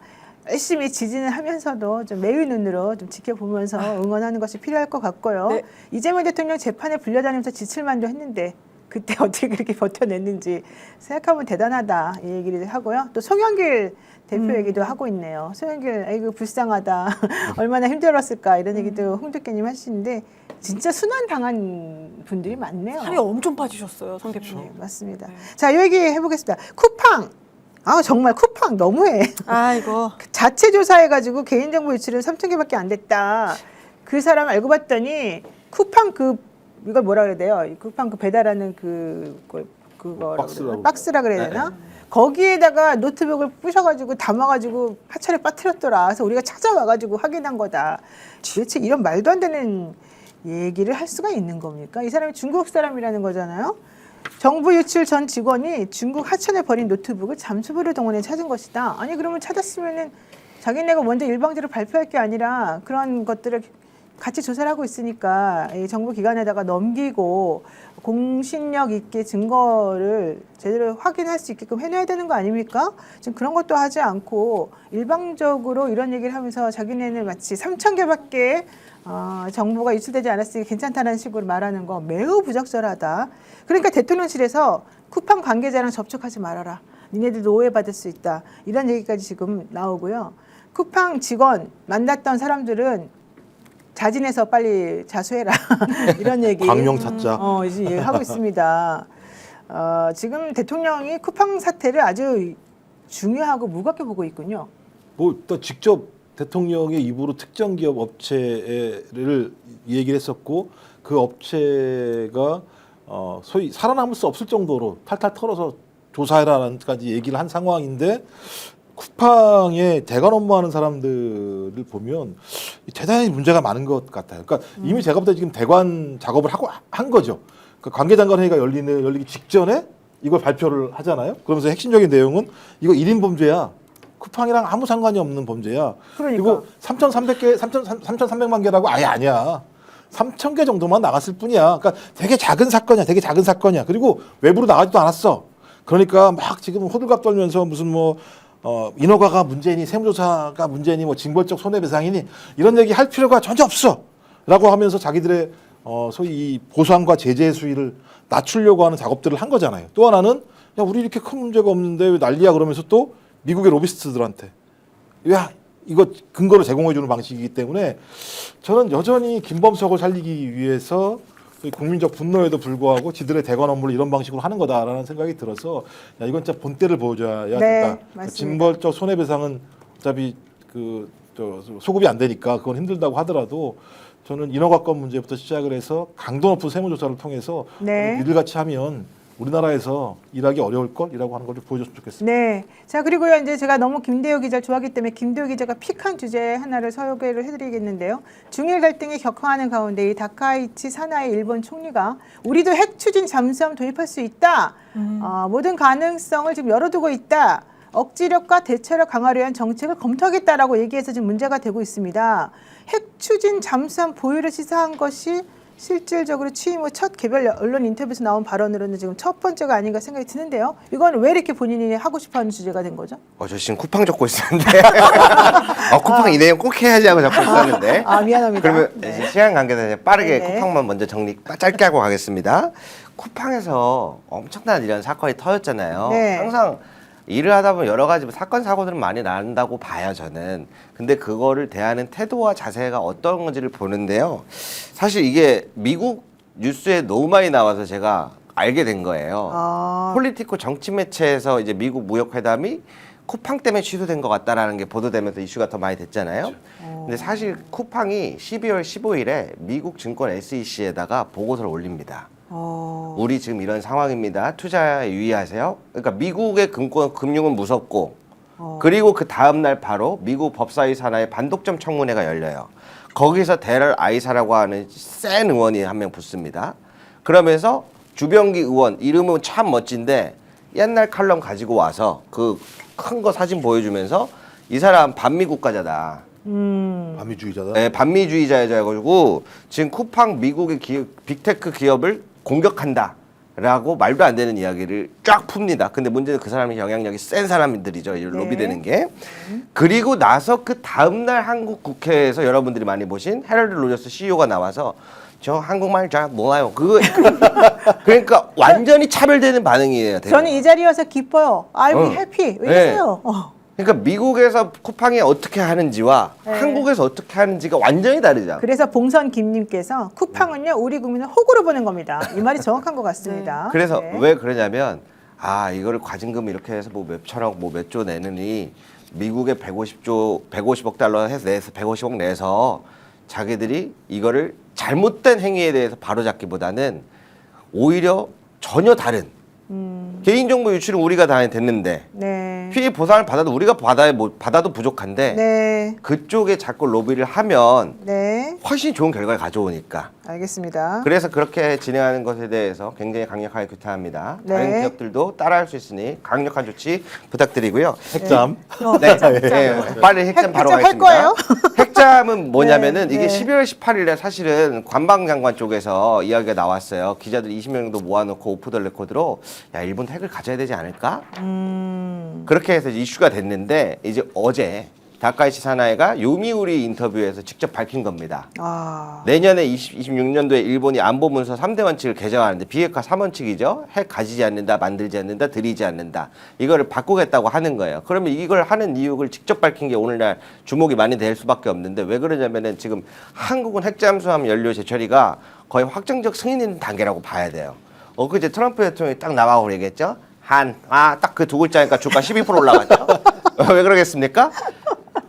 열심히 지지는 하면서도 좀 매의 눈으로 좀 지켜보면서 응원하는 것이 필요할 것 같고요. 네. 이재명 대통령 재판에 불려다니면서 지칠만도 했는데 그때 어떻게 그렇게 버텨냈는지 생각하면 대단하다 이 얘기를 하고요. 또 송영길 대표 얘기도 하고 있네요. 송영길 아이고 불쌍하다. 얼마나 힘들었을까 이런 얘기도 홍두깨님 하시는데 진짜 순환 당한 분들이 많네요. 살이 엄청 빠지셨어요, 성 네, 대표님. 맞습니다. 자, 이 얘기 해보겠습니다. 쿠팡. 아 정말 쿠팡 너무해. 아이고. 자체 조사해가지고 개인정보 유출은 3,000개밖에 안 됐다. 그 사람 알고 봤더니 쿠팡 이걸 뭐라 그래야 돼요? 이 쿠팡 배달하는 박스라 그래야 되나? 거기에다가 노트북을 부셔가지고 담아가지고 하차를 빠뜨렸더라. 그래서 우리가 찾아와가지고 확인한 거다. 도대체 이런 말도 안 되는 얘기를 할 수가 있는 겁니까? 이 사람이 중국 사람이라는 거잖아요. 정부 유출 전 직원이 중국 하천에 버린 노트북을 잠수부를 동원해 찾은 것이다. 아니 그러면 찾았으면은 자기네가 먼저 일방적으로 발표할 게 아니라 그런 것들을 같이 조사를 하고 있으니까 이 정부 기관에다가 넘기고 공신력 있게 증거를 제대로 확인할 수 있게끔 해놔야 되는 거 아닙니까? 지금 그런 것도 하지 않고 일방적으로 이런 얘기를 하면서 자기네는 마치 3,000개밖에 정보가 유출되지 않았으니 괜찮다는 식으로 말하는 거 매우 부적절하다. 그러니까 대통령실에서 쿠팡 관계자랑 접촉하지 말아라. 니네들도 오해받을 수 있다. 이런 얘기까지 지금 나오고요. 쿠팡 직원 만났던 사람들은 자진해서 빨리 자수해라. 이런 얘기. 광명 찾자. 이제 하고 있습니다. 지금 대통령이 쿠팡 사태를 아주 중요하고 무겁게 보고 있군요. 뭐 또 직접 대통령의 입으로 특정 기업 업체를 얘기를 했었고 그 업체가 소위 살아남을 수 없을 정도로 탈탈 털어서 조사해라라는까지 얘기를 한 상황인데 쿠팡에 대관 업무하는 사람들을 보면 대단히 문제가 많은 것 같아요. 그러니까 이미 제가 볼 때 지금 대관 작업을 하고 한 거죠. 그러니까 관계장관 회의가 열리기 직전에 이걸 발표를 하잖아요. 그러면서 핵심적인 내용은 이거 1인 범죄야. 쿠팡이랑 아무 상관이 없는 범죄야. 그러니까. 그리고 3,300만 개라고 아예 아니야. 3,000개 정도만 나갔을 뿐이야. 그러니까 되게 작은 사건이야. 되게 작은 사건이야. 그리고 외부로 나가지도 않았어. 그러니까 막 지금 호들갑 떨면서 무슨 인허가가 문제니 세무조사가 문제니 징벌적 손해배상이니 이런 얘기 할 필요가 전혀 없어. 라고 하면서 자기들의 소위 이 보상과 제재 수위를 낮추려고 하는 작업들을 한 거잖아요. 또 하나는 야 우리 이렇게 큰 문제가 없는데 왜 난리야 그러면서 또 미국의 로비스트들한테 야 이거 근거를 제공해 주는 방식이기 때문에 저는 여전히 김범석을 살리기 위해서 국민적 분노에도 불구하고 지들의 대관 업무를 이런 방식으로 하는 거다라는 생각이 들어서 야 이건 진짜 본때를 보여줘야 된다. 맞습니다. 징벌적 손해배상은 어차피 소급이 안 되니까 그건 힘들다고 하더라도 저는 인허가권 문제부터 시작을 해서 강도 높은 세무조사를 통해서 이들같이 하면 우리나라에서 일하기 어려울 걸이라고 하는 걸 좀 보여줬으면 좋겠습니다. 네. 자, 그리고요, 이제 제가 너무 김대호 기자를 좋아하기 때문에 김대호 기자가 픽한 주제 하나를 소개를 해드리겠는데요. 중일 갈등이 격화하는 가운데 이 다카이치 사나이 일본 총리가 우리도 핵 추진 잠수함 도입할 수 있다. 모든 가능성을 지금 열어두고 있다. 억지력과 대처를 강화를 위한 정책을 검토하겠다라고 얘기해서 지금 문제가 되고 있습니다. 핵 추진 잠수함 보유를 시사한 것이 실질적으로 취임 후 첫 개별 언론 인터뷰에서 나온 발언으로는 지금 첫 번째가 아닌가 생각이 드는데요. 이건 왜 이렇게 본인이 하고 싶어하는 주제가 된 거죠? 저 지금 쿠팡 적고 있었는데 쿠팡 이 내용 꼭 해야지 하고 적고 있었는데 미안합니다. 그러면 네. 이제 시간 관계상 이제 빠르게 네네. 쿠팡만 먼저 정리 짧게 하고 가겠습니다. 쿠팡에서 엄청난 이런 사건이 터졌잖아요. 네. 항상 일을 하다 보면 여러 가지 사건 사고들은 많이 난다고 봐요 저는. 근데 그거를 대하는 태도와 자세가 어떤 건지를 보는데요. 사실 이게 미국 뉴스에 너무 많이 나와서 제가 알게 된 거예요. 폴리티코 정치 매체에서 이제 미국 무역 회담이 쿠팡 때문에 취소된 것 같다라는 게 보도되면서 이슈가 더 많이 됐잖아요. 근데 사실 쿠팡이 12월 15일에 미국 증권 SEC에다가 보고서를 올립니다. 우리 지금 이런 상황입니다. 투자에 유의하세요. 그러니까 미국의 금융은 무섭고 그리고 그 다음날 바로 미국 법사위 산하의 반독점 청문회가 열려요. 거기서 데럴 아이사라고 하는 센 의원이 한 명 붙습니다. 그러면서 주병기 의원 이름은 참 멋진데 옛날 칼럼 가지고 와서 그 큰 거 사진 보여주면서 이 사람 반미국가자다. 반미주의자다. 네, 반미주의자여가지고 지금 쿠팡 미국의 빅테크 기업을 공격한다라고 말도 안 되는 이야기를 쫙 풉니다. 근데 문제는 그 사람이 영향력이 센 사람들이죠. 이 로비되는 게. 그리고 나서 그 다음날 한국 국회에서 여러분들이 많이 보신 헤럴드 로저스 CEO가 나와서 저 한국말 잘 몰라요. 그러니까 완전히 차별되는 반응이에요. 대부분. 저는 이 자리여서 기뻐요. I'm happy. 왜냐세요? 그러니까 미국에서 쿠팡이 어떻게 하는지와 한국에서 어떻게 하는지가 완전히 다르죠. 그래서 봉선 김님께서 쿠팡은요 우리 국민을 호구로 보는 겁니다. 이 말이 정확한 것 같습니다. 그래서 네. 왜 그러냐면 이거를 과징금 이렇게 해서 뭐 몇 천억 뭐 몇 조 내느니 미국에 150억 달러 해서 150억 내서 자기들이 이거를 잘못된 행위에 대해서 바로잡기보다는 오히려 전혀 다른 개인정보 유출은 우리가 다 됐는데 네. 피해 보상을 받아도 우리가 받아도 부족한데 네. 그쪽에 자꾸 로비를 하면 네. 훨씬 좋은 결과를 가져오니까 알겠습니다. 그래서 그렇게 진행하는 것에 대해서 굉장히 강력하게 규탄합니다. 네. 다른 기업들도 따라할 수 있으니 강력한 조치 부탁드리고요. 핵잠. 네, 빨리 핵잠 바로 핵잠 할 가겠습니다. 거예요? 핵잠은 뭐냐면은 네, 이게 네. 12월 18일에 사실은 관방장관 쪽에서 이야기가 나왔어요. 기자들 20명 정도 모아놓고 오프 더 레코드로 야 일본 핵을 가져야 되지 않을까? 그렇게 해서 이슈가 됐는데 이제 어제 다카이치 사나이가 요미우리 인터뷰에서 직접 밝힌 겁니다. 내년에 26년도에 일본이 안보 문서 3대 원칙을 개정하는데 비핵화 3원칙이죠. 핵 가지지 않는다, 만들지 않는다, 들이지 않는다. 이거를 바꾸겠다고 하는 거예요. 그러면 이걸 하는 이유를 직접 밝힌 게 오늘날 주목이 많이 될 수밖에 없는데 왜 그러냐면은 지금 한국은 핵잠수함 연료 재처리가 거의 확정적 승인 있는 단계라고 봐야 돼요. 그제 트럼프 대통령이 딱 나와고 얘기했죠. 딱 그 두 글자니까 주가 12% 올라갔죠. 왜 그러겠습니까?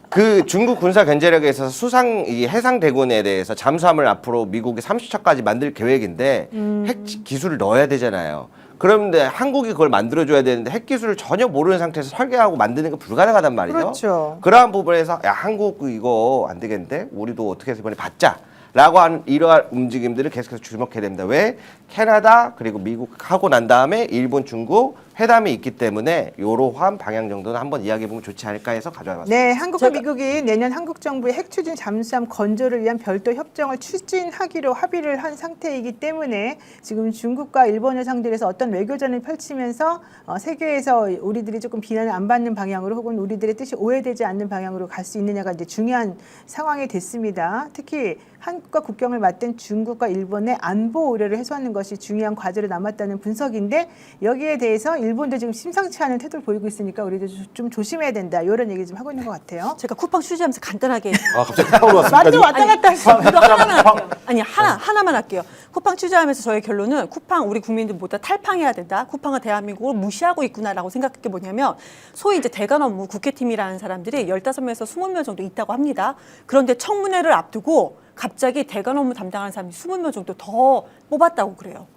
그 중국 군사 견제력에 있어서 이 해상 대군에 대해서 잠수함을 앞으로 미국이 30척까지 만들 계획인데 핵 기술을 넣어야 되잖아요. 그런데 한국이 그걸 만들어줘야 되는데 핵 기술을 전혀 모르는 상태에서 설계하고 만드는 게 불가능하단 말이죠. 그렇죠. 그러한 부분에서 야 한국 이거 안 되겠는데 우리도 어떻게 해서 이번에 받자. 라고 하는 이러한 움직임들을 계속해서 주목해야 됩니다. 왜? 캐나다 그리고 미국 하고 난 다음에 일본, 중국 회담이 있기 때문에 이러한 방향 정도는 한번 이야기해보면 좋지 않을까 해서 가져와봤습니다. 네, 한국과 미국이 내년 한국 정부의 핵 추진 잠수함 건조를 위한 별도 협정을 추진하기로 합의를 한 상태이기 때문에 지금 중국과 일본을 상대로 해서 어떤 외교전을 펼치면서 세계에서 우리들이 조금 비난을 안 받는 방향으로 혹은 우리들의 뜻이 오해되지 않는 방향으로 갈 수 있느냐가 이제 중요한 상황이 됐습니다. 특히 한국과 국경을 맞댄 중국과 일본의 안보 우려를 해소하는 것이 중요한 과제로 남았다는 분석인데 여기에 대해서 일본도 지금 심상치 않은 태도를 보이고 있으니까 우리도 좀 조심해야 된다. 이런 얘기 좀 하고 있는 것 같아요. 제가 쿠팡 취재하면서 간단하게 갑자기 타올랐습니다. 말도 왔다 갔다 했어. 이거 하나만 할게요. 아니 하나만 할게요. 쿠팡 취재하면서 저의 결론은 쿠팡 우리 국민들 모두 탈팡해야 된다. 쿠팡은 대한민국을 무시하고 있구나라고 생각한 게 뭐냐면 소위 이제 대관 업무 국회팀이라는 사람들이 15명에서 20명 정도 있다고 합니다. 그런데 청문회를 앞두고 갑자기 대관 업무 담당하는 사람이 20명 정도 더 뽑았다고 그래요.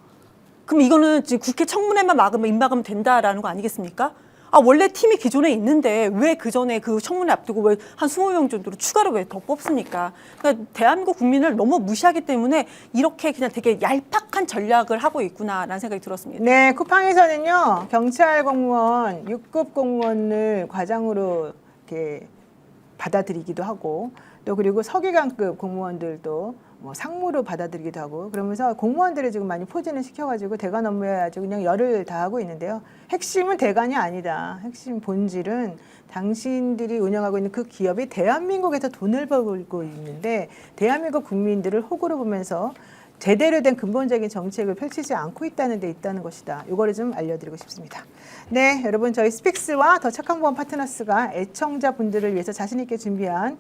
그럼 이거는 지금 국회 청문회만 막으면 된다라는 거 아니겠습니까? 원래 팀이 기존에 있는데 왜 그 전에 그 청문회 앞두고 왜 한 20명 정도로 추가로 왜 더 뽑습니까? 그러니까 대한민국 국민을 너무 무시하기 때문에 이렇게 그냥 되게 얄팍한 전략을 하고 있구나라는 생각이 들었습니다. 네, 쿠팡에서는요 경찰 공무원 6급 공무원을 과장으로 이렇게 받아들이기도 하고 또 그리고 서기관급 공무원들도 뭐 상무로 받아들이기도 하고 그러면서 공무원들을 지금 많이 포진을 시켜가지고 대관 업무에 아주 그냥 열을 다하고 있는데요. 핵심은 대관이 아니다. 핵심 본질은 당신들이 운영하고 있는 그 기업이 대한민국에서 돈을 벌고 있는데 대한민국 국민들을 호구로 보면서 제대로 된 근본적인 정책을 펼치지 않고 있다는 데 있다는 것이다. 이거를 좀 알려드리고 싶습니다. 네, 여러분 저희 스픽스와 더 착한 보험 파트너스가 애청자분들을 위해서 자신 있게 준비한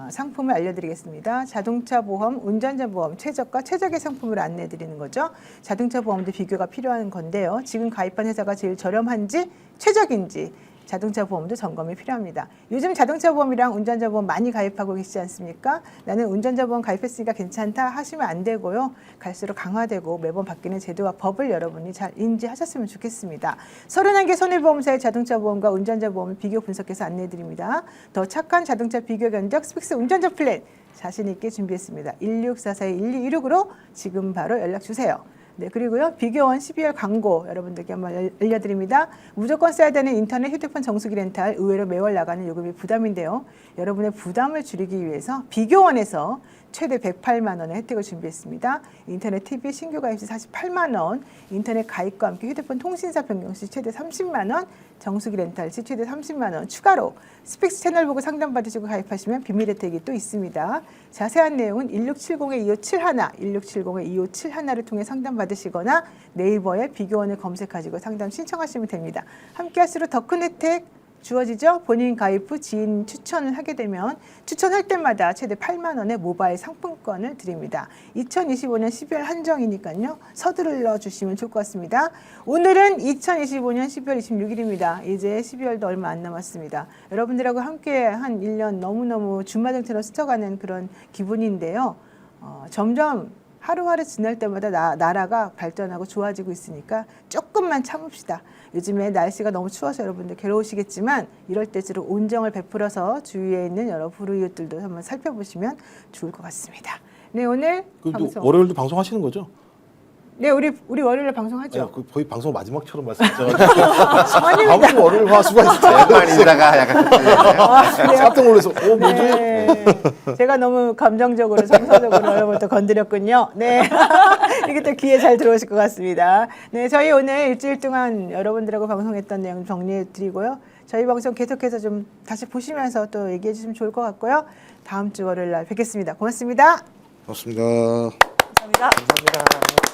상품을 알려드리겠습니다. 자동차 보험, 운전자 보험, 최저가, 최적의 상품을 안내해드리는 거죠. 자동차 보험도 비교가 필요한 건데요. 지금 가입한 회사가 제일 저렴한지 최적인지 자동차 보험도 점검이 필요합니다. 요즘 자동차 보험이랑 운전자 보험 많이 가입하고 계시지 않습니까? 나는 운전자 보험 가입했으니까 괜찮다 하시면 안 되고요. 갈수록 강화되고 매번 바뀌는 제도와 법을 여러분이 잘 인지하셨으면 좋겠습니다. 31개 손해보험사의 자동차 보험과 운전자 보험을 비교 분석해서 안내해드립니다. 더 착한 자동차 비교 견적 스픽스 운전자 플랜 자신 있게 준비했습니다. 1644-1216으로 지금 바로 연락 주세요. 네, 그리고요. 비교원 12월 광고 여러분들께 한번 알려드립니다. 무조건 써야 되는 인터넷 휴대폰 정수기 렌탈 의외로 매월 나가는 요금이 부담인데요. 여러분의 부담을 줄이기 위해서 비교원에서 최대 108만 원의 혜택을 준비했습니다. 인터넷 TV 신규 가입 시 48만 원, 인터넷 가입과 함께 휴대폰 통신사 변경 시 최대 30만 원, 정수기 렌탈 시 최대 30만 원 추가로 스픽스 채널 보고 상담받으시고 가입하시면 비밀 혜택이 또 있습니다. 자세한 내용은 1670-2571, 1670-2571를 통해 상담받으시거나 네이버에 비교원을 검색하시고 상담 신청하시면 됩니다. 함께 할수록 더 큰 혜택 주어지죠. 본인 가입 후 지인 추천을 하게 되면 추천할 때마다 최대 8만 원의 모바일 상품권을 드립니다. 2025년 12월 한정이니까요. 서둘러 주시면 좋을 것 같습니다. 오늘은 2025년 12월 26일입니다. 이제 12월도 얼마 안 남았습니다. 여러분들하고 함께 한 1년 너무너무 준마등처럼 스쳐가는 그런 기분인데요. 점점 하루하루 지날 때마다 나라가 발전하고 좋아지고 있으니까 조금만 참읍시다. 요즘에 날씨가 너무 추워서 여러분들 괴로우시겠지만 이럴 때일수록 온정을 베풀어서 주위에 있는 여러 불우이웃들도 한번 살펴보시면 좋을 것 같습니다. 네, 오늘 방송. 월요일도 방송하시는 거죠? 네, 우리 월요일에 방송하죠. 그 거의 방송 마지막처럼 말씀하셔가지고 아닙니다. 아무튼 월요일 화수가 있어요. 약간 인사가 약간 깜짝 놀라서 뭐지? 네, 제가 너무 감정적으로 정서적으로 여러분들 건드렸군요. 네, 이게 또 귀에 잘 들어오실 것 같습니다. 네, 저희 오늘 일주일 동안 여러분들하고 방송했던 내용 정리해드리고요. 저희 방송 계속해서 좀 다시 보시면서 또 얘기해 주시면 좋을 것 같고요. 다음 주 월요일 날 뵙겠습니다. 고맙습니다. 고맙습니다. 감사합니다.